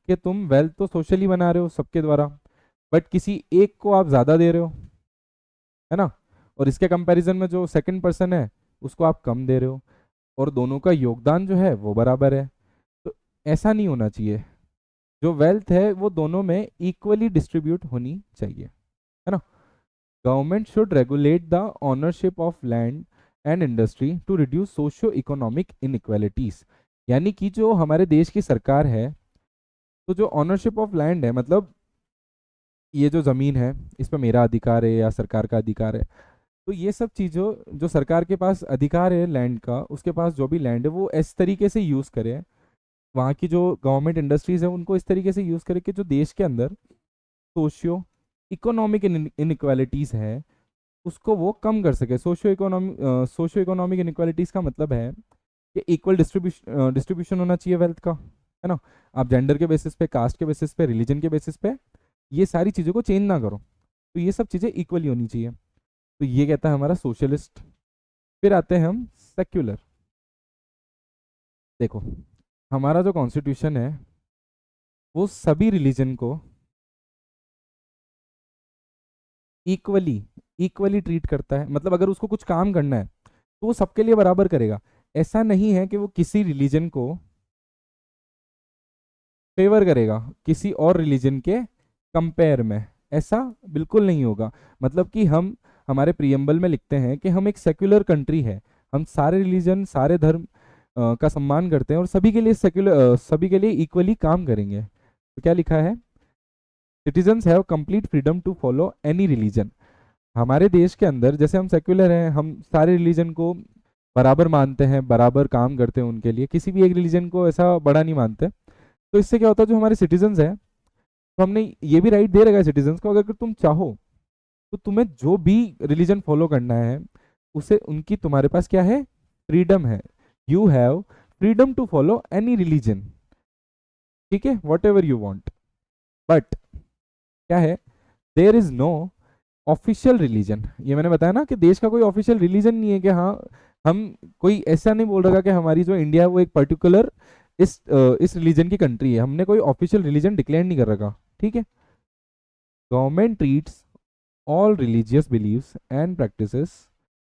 [SPEAKER 1] कि तुम वेल्थ तो सोशली बना रहे हो सबके द्वारा, बट किसी एक को आप ज्यादा दे रहे हो, है ना, और इसके कंपैरिजन में जो सेकंड पर्सन है उसको आप कम दे रहे हो, और दोनों का योगदान जो है वो बराबर है। तो ऐसा नहीं होना चाहिए। जो वेल्थ है वो दोनों में इक्वली डिस्ट्रीब्यूट होनी चाहिए, है ना। Government should regulate the ownership of land and industry to reduce socio economic inequalities. यानी कि जो हमारे देश की सरकार है, तो जो ओनरशिप ऑफ लैंड है, मतलब ये जो ज़मीन है इस पर मेरा अधिकार है या सरकार का अधिकार है, तो ये सब चीज़ों, जो सरकार के पास अधिकार है लैंड का, उसके पास जो भी लैंड है वो इस तरीके से यूज़ करे, वहाँ की जो गवर्नमेंट इंडस्ट्रीज़ है उनको इस तरीके से यूज़ करे कि जो देश के अंदर सोशियो इकोनॉमिक इनइक्वालिटीज़ है उसको वो कम कर सके। सोशियो इकोनॉमिक इनइक्वालिटीज़ का मतलब है कि इक्वल डिस्ट्रीब्यूशन होना चाहिए वेल्थ का, है ना। आप जेंडर के बेसिस पे, कास्ट के बेसिस पे, रिलीजन के बेसिस पे ये सारी चीज़ों को चेंज ना करो, तो ये सब चीज़ें इक्वली होनी चाहिए। तो ये कहता है हमारा सोशलिस्ट। फिर आते हैं हम सेक्युलर। देखो, हमारा जो कॉन्स्टिट्यूशन है वो सभी रिलीजन को इक्वली इक्वली ट्रीट करता है। मतलब अगर उसको कुछ काम करना है तो वो सबके लिए बराबर करेगा। ऐसा नहीं है कि वो किसी रिलीजन को फेवर करेगा किसी और रिलीजन के कंपेयर में, ऐसा बिल्कुल नहीं होगा। मतलब कि हम हमारे प्रियम्बल में लिखते हैं कि हम एक सेक्युलर कंट्री है, हम सारे रिलीजन, सारे धर्म का सम्मान करते हैं और सभी के लिए सभी के लिए इक्वली काम करेंगे। तो क्या लिखा है? Citizens have complete freedom to follow any religion. हमारे देश के अंदर जैसे हम सेक्युलर हैं, हम सारे रिलीजन को बराबर मानते हैं, बराबर काम करते हैं उनके लिए, किसी भी एक रिलीजन को ऐसा बड़ा नहीं मानते। तो इससे क्या होता है, जो हमारे सिटीजन्स हैं, तो हमने ये भी राइट दे रखा है सिटीजन्स को, अगर तुम चाहो तो तुम्हें जो भी रिलीजन फॉलो करना है उसे, उनकी तुम्हारे पास क्या है? फ्रीडम है। You have freedom to follow any religion, ठीक है, whatever you want. But क्या है? There is no official religion. ये मैंने बताया ना कि देश का कोई ऑफिशियल रिलीजन नहीं है कि हाँ, हम कोई ऐसा नहीं बोल रहा कि हमारी जो इंडिया है वो एक पर्टिकुलर इस रिलीजन की कंट्री है, हमने कोई ऑफिशियल रिलीजन डिक्लेयर नहीं कर रखा, ठीक है। Government treats all religious believes and practices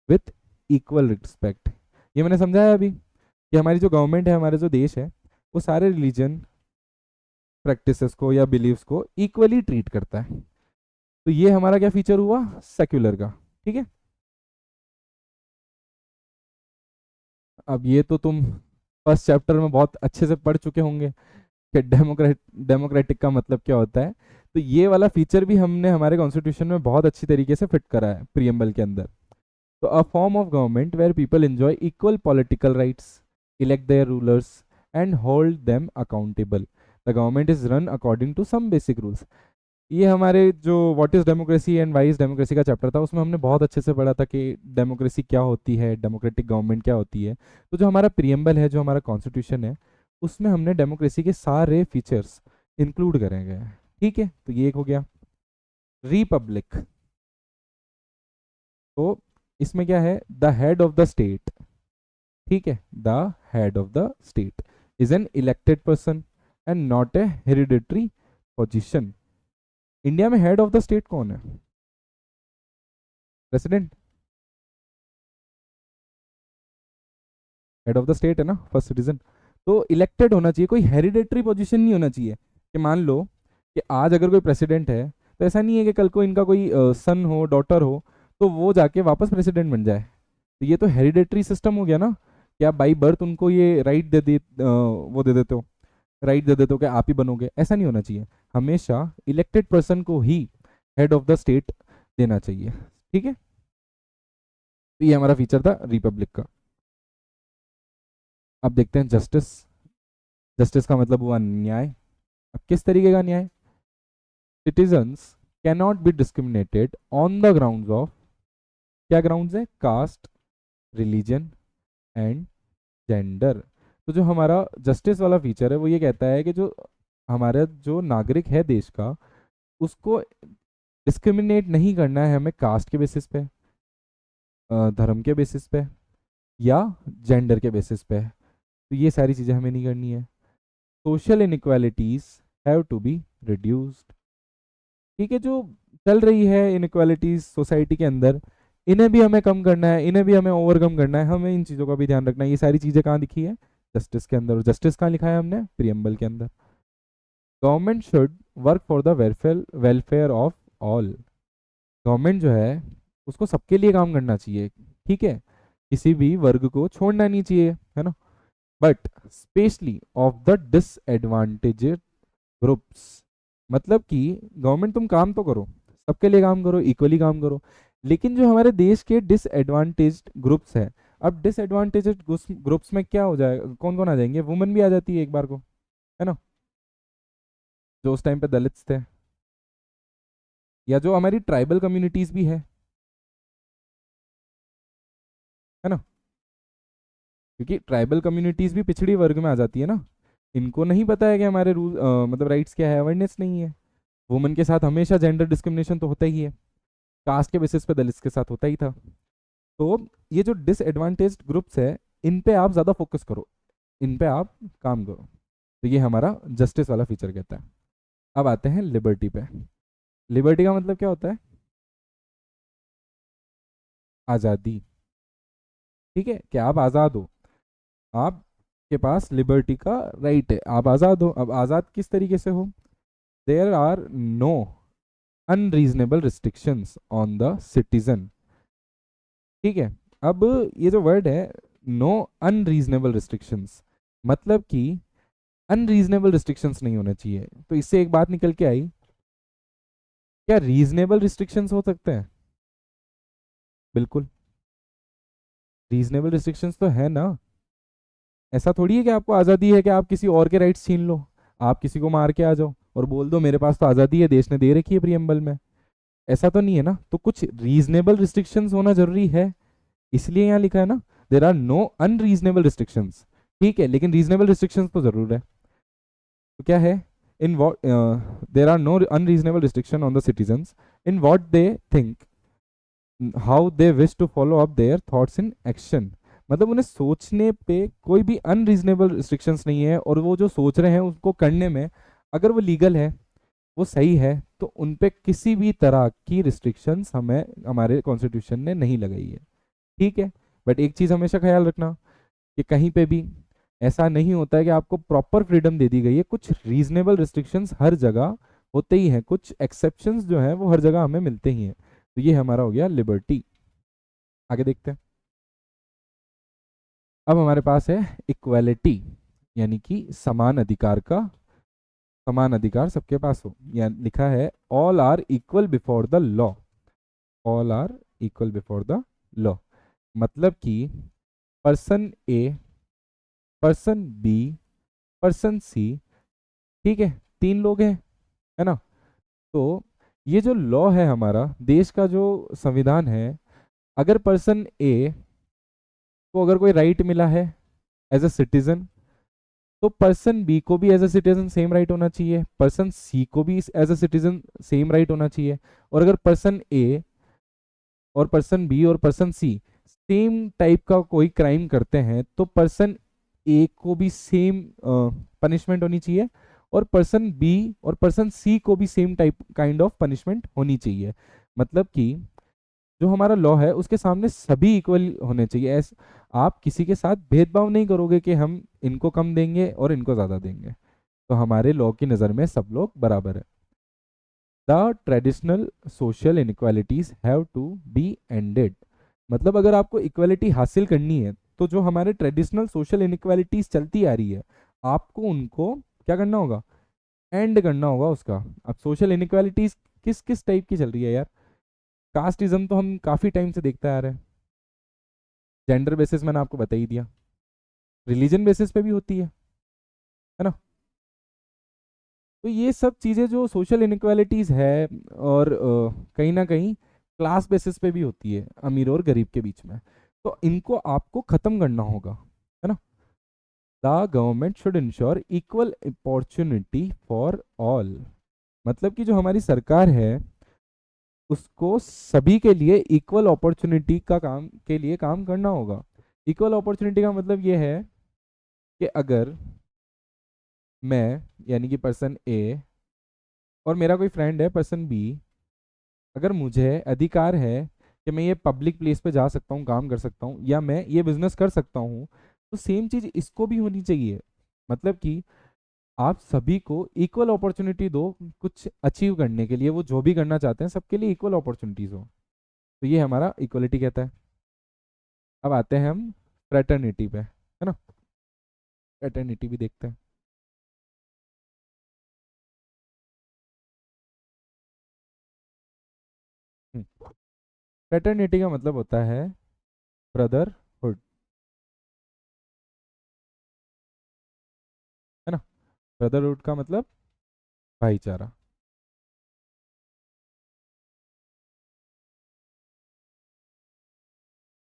[SPEAKER 1] with equal respect. ये मैंने समझाया अभी कि हमारी जो गवर्नमेंट है, हमारे जो देश है, वो सारे रिलीजन, प्रैक्टिसेस को या बिलीव्स को इक्वली ट्रीट करता है। तो ये हमारा क्या फीचर हुआ सेक्युलर का, ठीक है। अब ये तो तुम फर्स्ट चैप्टर में बहुत अच्छे से पढ़ चुके होंगे कि डेमोक्रेटिक का मतलब क्या होता है। तो ये वाला फीचर भी हमने हमारे कॉन्स्टिट्यूशन में बहुत अच्छी तरीके से फिट करा है प्रियम्बल के अंदर। तो a form of government where people enjoy equal political rights, elect their rulers and hold them accountable. The government is run according to some basic rules. ये हमारे जो what is democracy and why is democracy का चैप्टर था, उसमें हमने बहुत अच्छे से पढ़ा था कि डेमोक्रेसी क्या होती है, डेमोक्रेटिक गवर्नमेंट क्या होती है। तो जो हमारा प्रियम्बल है, जो हमारा कॉन्स्टिट्यूशन है, उसमें हमने डेमोक्रेसी के सारे फीचर्स इंक्लूड करे गए हैं। ठीक है, तो ये एक हो गया। रिपब्लिक, तो इसमें क्या है, the head of the state, ठीक है, the head of the state is an elected person and not a hereditary position. India में हेड ऑफ द स्टेट कौन है? President. Head of the state है ना, फर्स्ट सिटीजन। तो इलेक्टेड होना चाहिए, कोई हेरिडेटरी पोजीशन नहीं होना चाहिए कि मान लो कि आज अगर कोई प्रेसिडेंट है, तो ऐसा नहीं है कि कल को इनका कोई सन हो, डॉटर हो, तो वो जाके वापस प्रेसिडेंट बन जाए। तो ये तो हेरिडेटरी सिस्टम हो गया ना, कि आप बाई बर्थ उनको ये राइट वो दे देते हो, राइट दे देते हो कि आप ही बनोगे। ऐसा नहीं होना चाहिए, हमेशा इलेक्टेड पर्सन को ही हेड ऑफ द स्टेट देना चाहिए। ठीक है, तो ये हमारा फीचर था रिपब्लिक का। अब देखते हैं जस्टिस। जस्टिस का मतलब हुआ न्याय। अब किस तरीके का न्याय? Citizens can not be discriminated on the grounds of, क्या ग्राउंड्स है? Caste, religion and gender. तो जो हमारा जस्टिस वाला फीचर है वो ये कहता है कि जो हमारा जो नागरिक है देश का, उसको डिस्क्रिमिनेट नहीं करना है हमें कास्ट के बेसिस पे, धर्म के बेसिस पे, या जेंडर के बेसिस पे। तो ये सारी चीज़ें हमें नहीं करनी है। Social inequalities have to be reduced. ठीक है, जो चल रही है इनइक्वालिटीज सोसाइटी के अंदर, इन्हें भी हमें कम करना है, इन्हें भी हमें ओवरकम करना है, हमें इन चीज़ों का भी ध्यान रखना है। ये सारी चीज़ें कहाँ लिखी है? जस्टिस के अंदर। और जस्टिस कहाँ लिखा है हमने? प्रियम्बल के अंदर। Government should work for the welfare welfare of all. Government जो है उसको सबके लिए काम करना चाहिए, ठीक है, किसी भी वर्ग को छोड़ना नहीं चाहिए, है ना। But specially of the disadvantaged groups. मतलब कि गवर्नमेंट तुम काम तो करो, सबके लिए काम करो, इक्वली काम करो, लेकिन जो हमारे देश के डिसएडवांटेज्ड ग्रुप्स है, अब डिसएडवांटेजेड ग्रुप्स में क्या हो जाएगा, कौन कौन आ जाएंगे? वुमेन भी आ जाती है एक बार को, है ना, जो उस टाइम पे दलित्स थे, या जो हमारी ट्राइबल कम्युनिटीज भी है ना, क्योंकि ट्राइबल कम्युनिटीज भी पिछड़ी वर्ग में आ जाती है ना। इनको नहीं पता है कि हमारे रूल मतलब राइट्स क्या है, अवेयरनेस नहीं है। वुमेन के साथ हमेशा जेंडर डिस्क्रिमिनेशन तो होता ही है, कास्ट के बेसिस पे दलित्स के साथ होता ही था। तो ये जो डिसएडवांटेज्ड ग्रुप्स है, इन पे आप ज़्यादा फोकस करो, इन पे आप काम करो। तो ये हमारा जस्टिस वाला फीचर कहता है। अब आते हैं लिबर्टी पे। लिबर्टी का मतलब क्या होता है? आज़ादी। ठीक है, कि आप आज़ाद हो, आपके पास लिबर्टी का राइट है, आप आज़ाद हो। अब आज़ाद किस तरीके से हो? There are no unreasonable restrictions on the citizen. ठीक है, अब ये जो वर्ड है नो अनरीजनेबल रिस्ट्रिक्शंस, मतलब कि अनरीजनेबल रिस्ट्रिक्शंस नहीं होने चाहिए। तो इससे एक बात निकल के आई, क्या रीजनेबल रिस्ट्रिक्शंस हो सकते हैं? बिल्कुल, रीजनेबल रिस्ट्रिक्शंस तो है ना। ऐसा थोड़ी है कि आपको आज़ादी है कि आप किसी और के राइट्स छीन लो, आप किसी को मार के आ जाओ और बोल दो मेरे पास तो आज़ादी है, देश ने दे रखी है प्रियम्बल में। ऐसा तो नहीं है ना, तो कुछ रीजनेबल रिस्ट्रिक्शंस होना जरूरी है, इसलिए यहाँ लिखा है ना, there are no unreasonable restrictions. ठीक है, लेकिन रीजनेबल रिस्ट्रिक्शंस तो जरूर है। तो क्या है? In what there are no unreasonable restriction on the citizens in what they think, how they wish to follow up their thoughts in action. मतलब उन्हें सोचने पे कोई भी अनरीजनेबल रिस्ट्रिक्शंस नहीं है, और वो जो सोच रहे हैं उसको करने में, अगर वो लीगल है, वो सही है, तो उन पे किसी भी तरह की रिस्ट्रिक्शंस हमें हमारे कॉन्स्टिट्यूशन ने नहीं लगाई है। ठीक है, बट एक चीज़ हमेशा ख्याल रखना कि कहीं पे भी ऐसा नहीं होता है कि आपको प्रॉपर फ्रीडम दे दी गई है, कुछ रीजनेबल रिस्ट्रिक्शंस हर जगह होते ही हैं, कुछ एक्सेप्शंस जो हैं वो हर जगह हमें मिलते ही हैं। तो ये हमारा हो गया लिबर्टी। आगे देखते हैं। अब हमारे पास है इक्वालिटी, यानी कि समान अधिकार का, समान अधिकार सबके पास हो, या लिखा है all are equal before the law. All are equal before the law, मतलब कि person A, person B, person C, ठीक है, तीन लोग हैं, है ना। तो ये जो लॉ है हमारा देश का जो संविधान है, अगर पर्सन ए को अगर कोई राइट मिला है एज अ सिटीजन, तो पर्सन बी को भी as a citizen same right होना चाहिए, पर्सन सी को भी as a citizen same right होना चाहिए। और अगर पर्सन ए और पर्सन बी और पर्सन सी सेम टाइप का कोई क्राइम करते हैं, तो पर्सन ए को भी सेम पनिशमेंट होनी चाहिए, और पर्सन बी और पर्सन सी को भी same type kind of punishment होनी चाहिए। मतलब कि जो हमारा लॉ है उसके सामने सभी इक्वल होने चाहिए। आप किसी के साथ भेदभाव नहीं करोगे कि हम इनको कम देंगे और इनको ज़्यादा देंगे। तो हमारे लॉ की नज़र में सब लोग बराबर है। The traditional social inequalities have to be ended. मतलब अगर आपको इक्वालिटी हासिल करनी है, तो जो हमारे ट्रेडिशनल सोशल इनक्वालिटीज चलती आ रही है, आपको उनको क्या करना होगा, एंड करना होगा उसका। अब सोशल इनक्वालिटीज किस किस टाइप की चल रही है यार? कास्टिज्म तो हम काफ़ी टाइम से देखते आ रहे हैं, जेंडर बेसिस मैंने आपको बता ही दिया, रिलीजन बेसिस पे भी होती है ना? तो ये सब चीज़ें जो सोशल इनक्वालिटीज़ है, और कहीं ना कहीं क्लास बेसिस पे भी होती है, अमीर और गरीब के बीच में, तो इनको आपको ख़त्म करना होगा, है ना? The government should ensure equal opportunity for all. मतलब कि जो हमारी सरकार है उसको सभी के लिए इक्वल अपॉर्चुनिटी का काम के लिए काम करना होगा। इक्वल अपॉर्चुनिटी का मतलब ये है कि अगर मैं, यानी कि पर्सन ए, और मेरा कोई फ्रेंड है पर्सन बी, अगर मुझे अधिकार है कि मैं ये पब्लिक प्लेस पे जा सकता हूँ, काम कर सकता हूँ, या मैं ये बिजनेस कर सकता हूँ, तो सेम चीज़ इसको भी होनी चाहिए। मतलब कि आप सभी को इक्वल अपॉर्चुनिटी दो कुछ अचीव करने के लिए, वो जो भी करना चाहते हैं सबके लिए इक्वल अपॉर्चुनिटीज हो। तो ये हमारा इक्वलिटी कहता है। अब आते हैं हम फ्रेटर्निटी पे, है ना? फ्रेटर्निटी भी देखते हैं। फ्रेटर्निटी का मतलब होता है ब्रदरहुड, है ना? ब्रदरहुड का मतलब भाईचारा।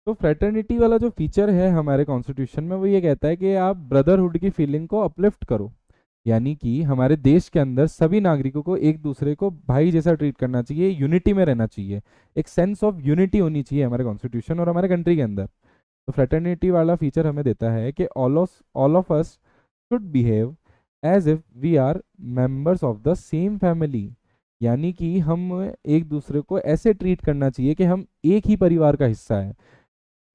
[SPEAKER 1] तो फ्रेटर्निटी वाला जो फीचर है हमारे कॉन्स्टिट्यूशन में, वो ये कहता है कि आप ब्रदरहुड की फीलिंग को अपलिफ्ट करो। यानी कि हमारे देश के अंदर सभी नागरिकों को एक दूसरे को भाई जैसा ट्रीट करना चाहिए, यूनिटी में रहना चाहिए, एक सेंस ऑफ यूनिटी होनी चाहिए हमारे कॉन्स्टिट्यूशन और हमारे कंट्री के अंदर। तो फ्रेटर्निटी वाला फीचर हमें देता है कि all of us should behave as if we are members of the same family. यानी कि हम एक दूसरे को ऐसे ट्रीट करना चाहिए कि हम एक ही परिवार का हिस्सा है।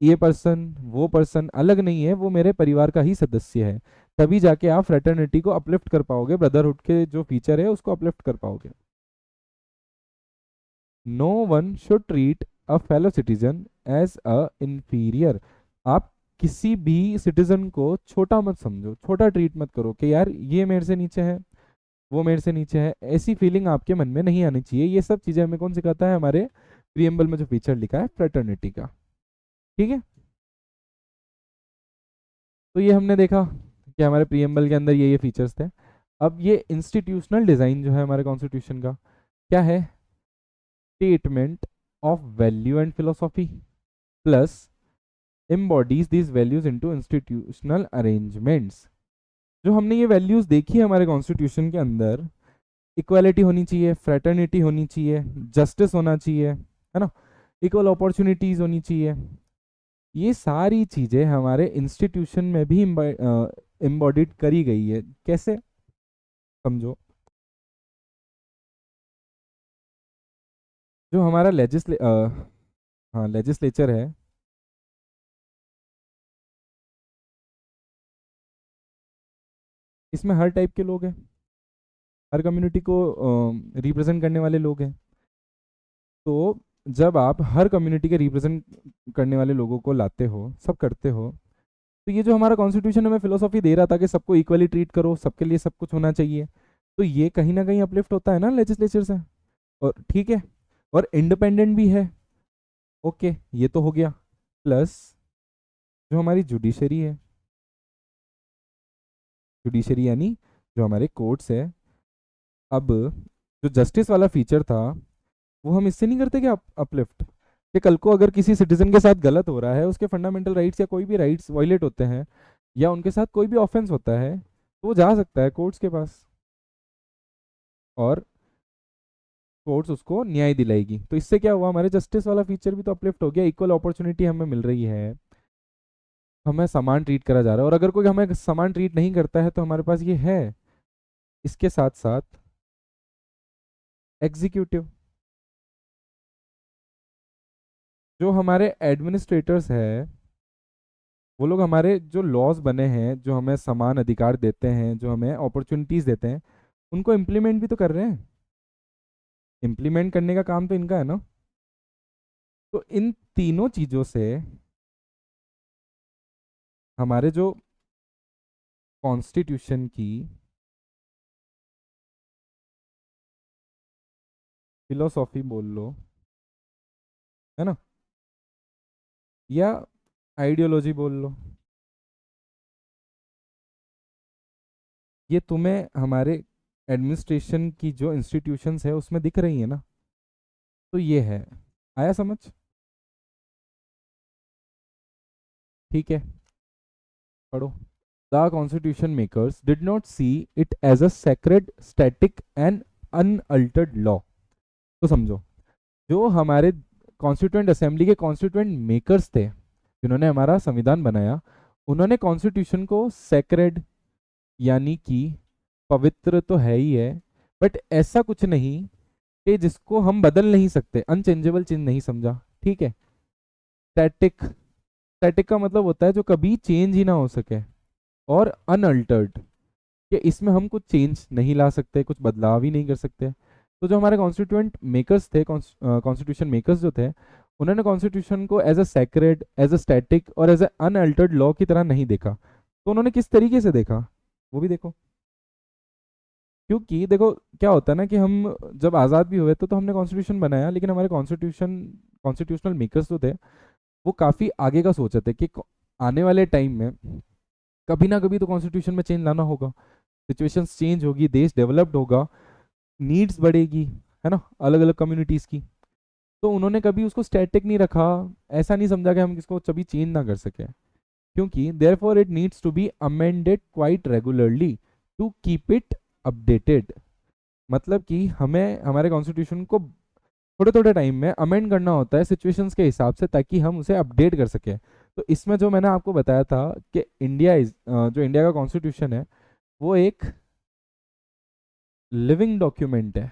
[SPEAKER 1] ये पर्सन वो पर्सन अलग नहीं है, वो मेरे परिवार का ही सदस्य है। तभी जाके आप फ्रेटर्निटी को अपलिफ्ट कर पाओगे, ब्रदरहुड के जो फीचर है उसको अपलिफ्ट कर पाओगे। No one should treat a fellow citizen as a inferior. आप किसी भी सिटीजन को छोटा मत समझो, छोटा ट्रीट मत करो कि यार ये मेरे से नीचे है, वो मेरे से नीचे है। ऐसी फीलिंग आपके मन में नहीं आनी चाहिए। ये सब चीजें हमें कौन सिखाता है? हमारे प्रियम्बल में जो फीचर लिखा है फ्रेटर्निटी का। ठीक है, तो ये हमने देखा कि हमारे प्रियम्बल के अंदर ये फीचर्स थे। अब ये इंस्टीट्यूशनल डिजाइन जो है हमारे कॉन्स्टिट्यूशन का, क्या है? Statement of value and philosophy plus embodies these values into institutional arrangements। जो हमने ये वैल्यूज देखी है हमारे कॉन्स्टिट्यूशन के अंदर, इक्वालिटी होनी चाहिए, फ्रेटर्निटी होनी चाहिए, जस्टिस होना चाहिए, है ना? इक्वल अपॉर्चुनिटीज होनी चाहिए। ये सारी चीजें हमारे इंस्टीट्यूशन में भी एम्बॉडिड करी गई है। कैसे? समझो, जो हमारा हाँ लेजिस्लेचर है, इसमें हर टाइप के लोग हैं, हर कम्युनिटी को रिप्रेजेंट करने वाले लोग हैं। तो जब आप हर कम्युनिटी के रिप्रेजेंट करने वाले लोगों को लाते हो, सब करते हो, तो ये जो हमारा कॉन्स्टिट्यूशन हमें फिलोसॉफी दे रहा था कि सबको इक्वली ट्रीट करो, सबके लिए सब कुछ होना चाहिए, तो ये कहीं ना कहीं अपलिफ्ट होता है ना लेजिस्लेचर से। और ठीक है, और इंडिपेंडेंट भी है। ओके, ये तो हो गया। प्लस जो हमारी जुडिशरी है, जुडिशरी यानी जो हमारे कोर्ट्स है। अब जो जस्टिस वाला फीचर था वो हम इससे नहीं करते कि अपलिफ्ट, कि कल को अगर किसी सिटीजन के साथ गलत हो रहा है, उसके फंडामेंटल राइट्स या कोई भी राइट्स वायलेट होते हैं, या उनके साथ कोई भी ऑफेंस होता है, तो वो जा सकता है कोर्ट्स के पास और कोर्ट्स उसको न्याय दिलाएगी। तो इससे क्या हुआ, हमारे जस्टिस वाला फीचर भी तो अपलिफ्ट हो गया, इक्वल अपॉर्चुनिटी हमें मिल रही है, हमें समान ट्रीट करा जा रहा है। और अगर कोई हमें समान ट्रीट नहीं करता है तो हमारे पास ये है इसके साथ साथ एग्जीक्यूटिव, जो हमारे एडमिनिस्ट्रेटर्स है, वो लोग हमारे जो लॉज बने हैं, जो हमें समान अधिकार देते हैं, जो हमें अपॉर्चुनिटीज देते हैं, उनको इम्प्लीमेंट भी तो कर रहे हैं। इम्प्लीमेंट करने का काम तो इनका है ना। तो इन तीनों चीजों से हमारे जो कॉन्स्टिट्यूशन की फिलोसॉफी बोल लो, है ना, या आइडियोलॉजी बोल लो, ये तुम्हें हमारे एडमिनिस्ट्रेशन की जो इंस्टीट्यूशंस है उसमें दिख रही है ना। तो ये है, आया समझ? ठीक है, पढ़ो। The constitution makers did not see it as a sacred static and unaltered law. तो समझो, जो हमारे कॉन्स्टिट्यूएंट असेंबली के कॉन्स्टिट्यूएंट मेकर्स थे, जिन्होंने हमारा संविधान बनाया, उन्होंने कॉन्स्टिट्यूशन को सेक्रेड यानी कि पवित्र तो है ही है, बट ऐसा कुछ नहीं कि जिसको हम बदल नहीं सकते, अनचेंजेबल चीज नहीं समझा, ठीक है। स्टैटिक, स्टैटिक का मतलब होता है जो कभी चेंज ही ना हो सके, और अनअल्टर्ड, कि इसमें हम कुछ चेंज नहीं ला सकते, कुछ बदलाव ही नहीं कर सकते। तो जो हमारे कॉन्स्टिट्यूएंट मेकर्स थे, कॉन्स्टिट्यूशन मेकर्स जो थे, उन्होंने कॉन्स्टिट्यूशन को as a sacred, as a static और एज अ अनअल्टर्ड लॉ की तरह नहीं देखा। तो उन्होंने किस तरीके से देखा वो भी देखो। क्योंकि देखो क्या होता है ना, कि हम जब आज़ाद भी हुए तो हमने कॉन्स्टिट्यूशन बनाया, लेकिन हमारे कॉन्स्टिट्यूशनल मेकर्स जो थे वो काफ़ी आगे का सोचे थे कि आने वाले टाइम में कभी ना कभी तो कॉन्स्टिट्यूशन में चेंज लाना होगा, सिचुएशंस चेंज होगी, देश डेवलप्ड होगा, नीड्स बढ़ेगी, है ना, अलग अलग कम्युनिटीज़ की। तो उन्होंने कभी उसको स्टैटिक नहीं रखा, ऐसा नहीं समझा कि हम इसको कभी चेंज ना कर सके, क्योंकि therefore it needs to be amended quite regularly to keep it updated. मतलब कि हमें हमारे कॉन्स्टिट्यूशन को थोड़े थोड़े टाइम में अमेंड करना होता है सिचुएशंस के हिसाब से, ताकि हम उसे अपडेट कर सकें। तो इसमें जो मैंने आपको बताया था कि जो इंडिया का कॉन्स्टिट्यूशन है वो एक लिविंग डॉक्यूमेंट है।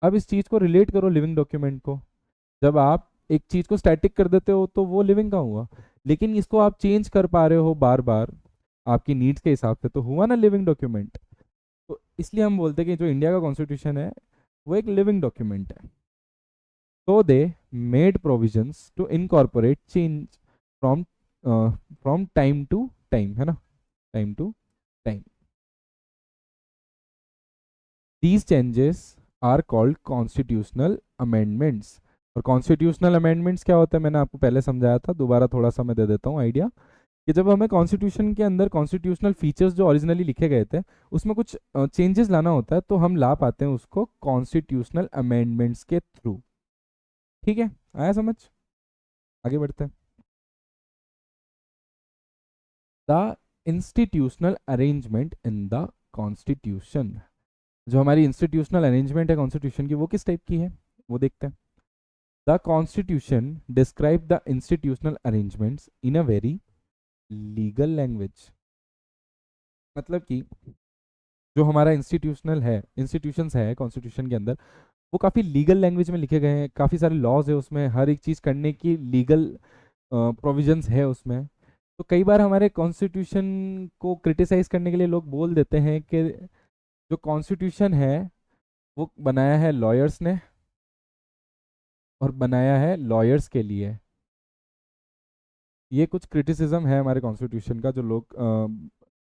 [SPEAKER 1] अब इस चीज़ को रिलेट करो लिविंग डॉक्यूमेंट को। जब आप एक चीज़ को स्टैटिक कर देते हो तो वो लिविंग का हुआ, लेकिन इसको आप चेंज कर पा रहे हो बार बार आपकी नीड्स के हिसाब से, तो हुआ ना लिविंग डॉक्यूमेंट। तो इसलिए हम बोलते हैं कि जो इंडिया का कॉन्स्टिट्यूशन है वो एक लिविंग डॉक्यूमेंट है। So they made provisions to incorporate change from from time to time, है ना, time to time. These changes are called constitutional amendments. और कॉन्स्टिट्यूशनल अमेंडमेंट्स क्या होता है, मैंने आपको पहले समझाया था, दोबारा थोड़ा सा मैं दे देता हूँ आइडिया, कि जब हमें कॉन्स्टिट्यूशन के अंदर कॉन्स्टिट्यूशनल फीचर्स जो ओरिजिनली लिखे गए थे उसमें कुछ चेंजेस लाना होता है, तो हम ला पाते हैं उसको कॉन्स्टिट्यूशनल अमेंडमेंट्स के थ्रू। ठीक है, आया समझ? आगे बढ़ते हैं। The institutional arrangement in the constitution, जो हमारी इंस्टीट्यूशनल अरेंजमेंट है कॉन्स्टिट्यूशन की, वो किस टाइप की है वो देखते हैं। The constitution describe the institutional arrangements in a very legal language. मतलब कि जो हमारा इंस्टीट्यूशंस है कॉन्स्टिट्यूशन के अंदर, वो काफ़ी लीगल लैंग्वेज में लिखे गए हैं, काफ़ी सारे लॉज है उसमें, हर एक चीज़ करने की लीगल प्रोविजंस है उसमें। तो कई बार हमारे कॉन्स्टिट्यूशन को क्रिटिसाइज करने के लिए लोग बोल देते हैं कि जो कॉन्स्टिट्यूशन है वो बनाया है लॉयर्स ने, और बनाया है लॉयर्स के लिए। ये कुछ क्रिटिसिज्म है हमारे कॉन्स्टिट्यूशन का, जो लोग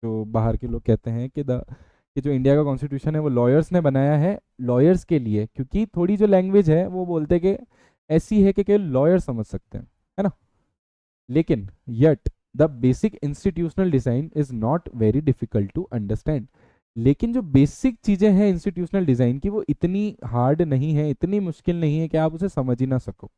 [SPEAKER 1] जो बाहर के लोग कहते हैं कि जो इंडिया का कॉन्स्टिट्यूशन है वो लॉयर्स ने बनाया है लॉयर्स के लिए, क्योंकि थोड़ी जो लैंग्वेज है वो बोलते हैं कि ऐसी है कि केवल लॉयर समझ सकते हैं, है ना। लेकिन yet the basic institutional design is not very difficult to understand. लेकिन जो बेसिक चीजें हैं इंस्टीट्यूशनल डिजाइन की वो इतनी हार्ड नहीं है, इतनी मुश्किल नहीं है कि आप उसे समझ ही ना सको।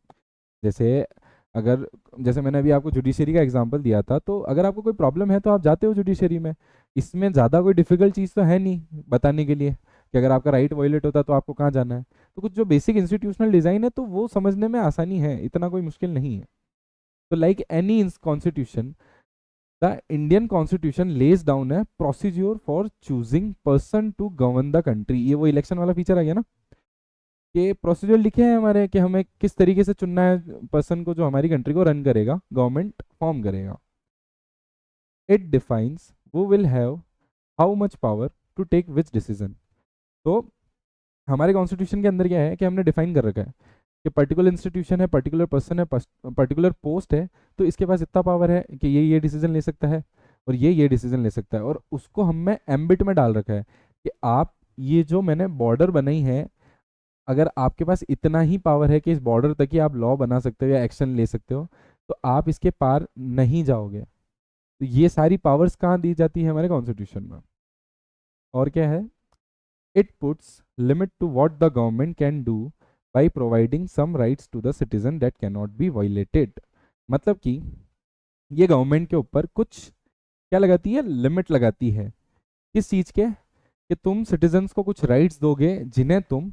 [SPEAKER 1] जैसे अगर जैसे मैंने अभी आपको जुडिशरी का एग्जांपल दिया था, तो अगर आपको कोई प्रॉब्लम है तो आप जाते हो जुडिशरी में। इसमें ज़्यादा कोई डिफिकल्ट चीज़ तो है नहीं बताने के लिए कि अगर आपका राइट वायलेट होता है तो आपको कहाँ जाना है। तो कुछ जो बेसिक इंस्टीट्यूशनल डिज़ाइन है तो वो समझने में आसानी है, इतना कोई मुश्किल नहीं है। तो like any constitution, the Indian constitution lays down है procedure for choosing person to govern the country. ये वो इलेक्शन वाला फीचर आ गया ना, कि प्रोसीजर लिखे हैं हमारे कि हमें किस तरीके से चुनना है पर्सन को जो हमारी कंट्री को रन करेगा, गवर्नमेंट फॉर्म करेगा। इट डिफाइंस वो will have how much power to take which decision. तो हमारे कॉन्स्टिट्यूशन के अंदर क्या है कि हमने डिफाइन कर रखा है कि पर्टिकुलर इंस्टीट्यूशन है, पर्टिकुलर पर्सन है, पर्टिकुलर पोस्ट है, तो इसके पास इतना पावर है कि ये डिसीजन ले सकता है और ये डिसीजन ले सकता है। और उसको हमने एम्बिट में डाल रखा है कि आप ये जो मैंने बॉर्डर बनाई है, अगर आपके पास इतना ही पावर है कि इस बॉर्डर तक ही आप लॉ बना सकते हो या एक्शन ले सकते हो, तो आप इसके पार नहीं जाओगे। तो ये सारी पावर्स कहाँ दी जाती है? हमारे कॉन्स्टिट्यूशन में। और क्या है? It puts limit to what the government can do by providing some rights to the citizen that can not be violated. मतलब कि ये गवर्नमेंट के ऊपर कुछ क्या लगाती है? लिमिट लगाती है। किस चीज़ के? कि तुम सिटीजन्स को कुछ राइट्स दोगे जिन्हें तुम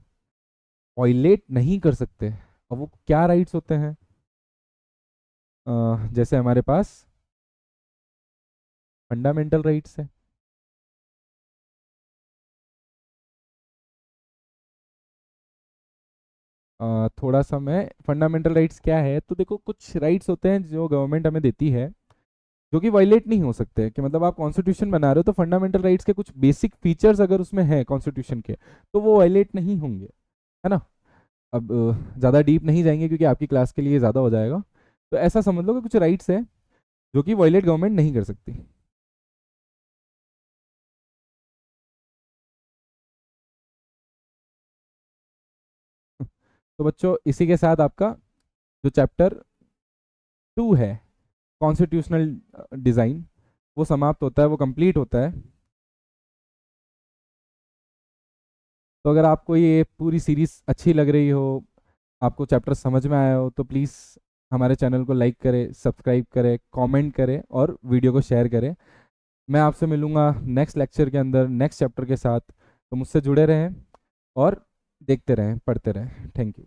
[SPEAKER 1] वायलेट नहीं कर सकते। और वो क्या राइट्स होते हैं? जैसे हमारे पास फंडामेंटल राइट्स है। थोड़ा सा मैं फंडामेंटल राइट्स क्या है, तो देखो कुछ राइट्स होते हैं जो गवर्नमेंट हमें देती है जो कि वायलेट नहीं हो सकते। कि मतलब आप कॉन्स्टिट्यूशन बना रहे हो तो फंडामेंटल राइट्स के कुछ बेसिक फीचर्स अगर उसमें है कॉन्स्टिट्यूशन के, तो वो वायलेट नहीं होंगे, है ना। अब ज़्यादा डीप नहीं जाएंगे क्योंकि आपकी क्लास के लिए ज़्यादा हो जाएगा। तो ऐसा समझ लो कि कुछ राइट्स है जो कि वायलेट गवर्नमेंट नहीं कर सकती। तो बच्चों इसी के साथ आपका जो चैप्टर 2 है, कॉन्स्टिट्यूशनल डिज़ाइन, वो समाप्त होता है, वो कंप्लीट होता है। तो अगर आपको ये पूरी सीरीज अच्छी लग रही हो, आपको चैप्टर समझ में आया हो, तो प्लीज़ हमारे चैनल को लाइक करें, सब्सक्राइब करें, कमेंट करें और वीडियो को शेयर करें। मैं आपसे मिलूंगा नेक्स्ट लेक्चर के अंदर नेक्स्ट चैप्टर के साथ। तो मुझसे जुड़े रहें और देखते रहें, पढ़ते रहें। Thank you.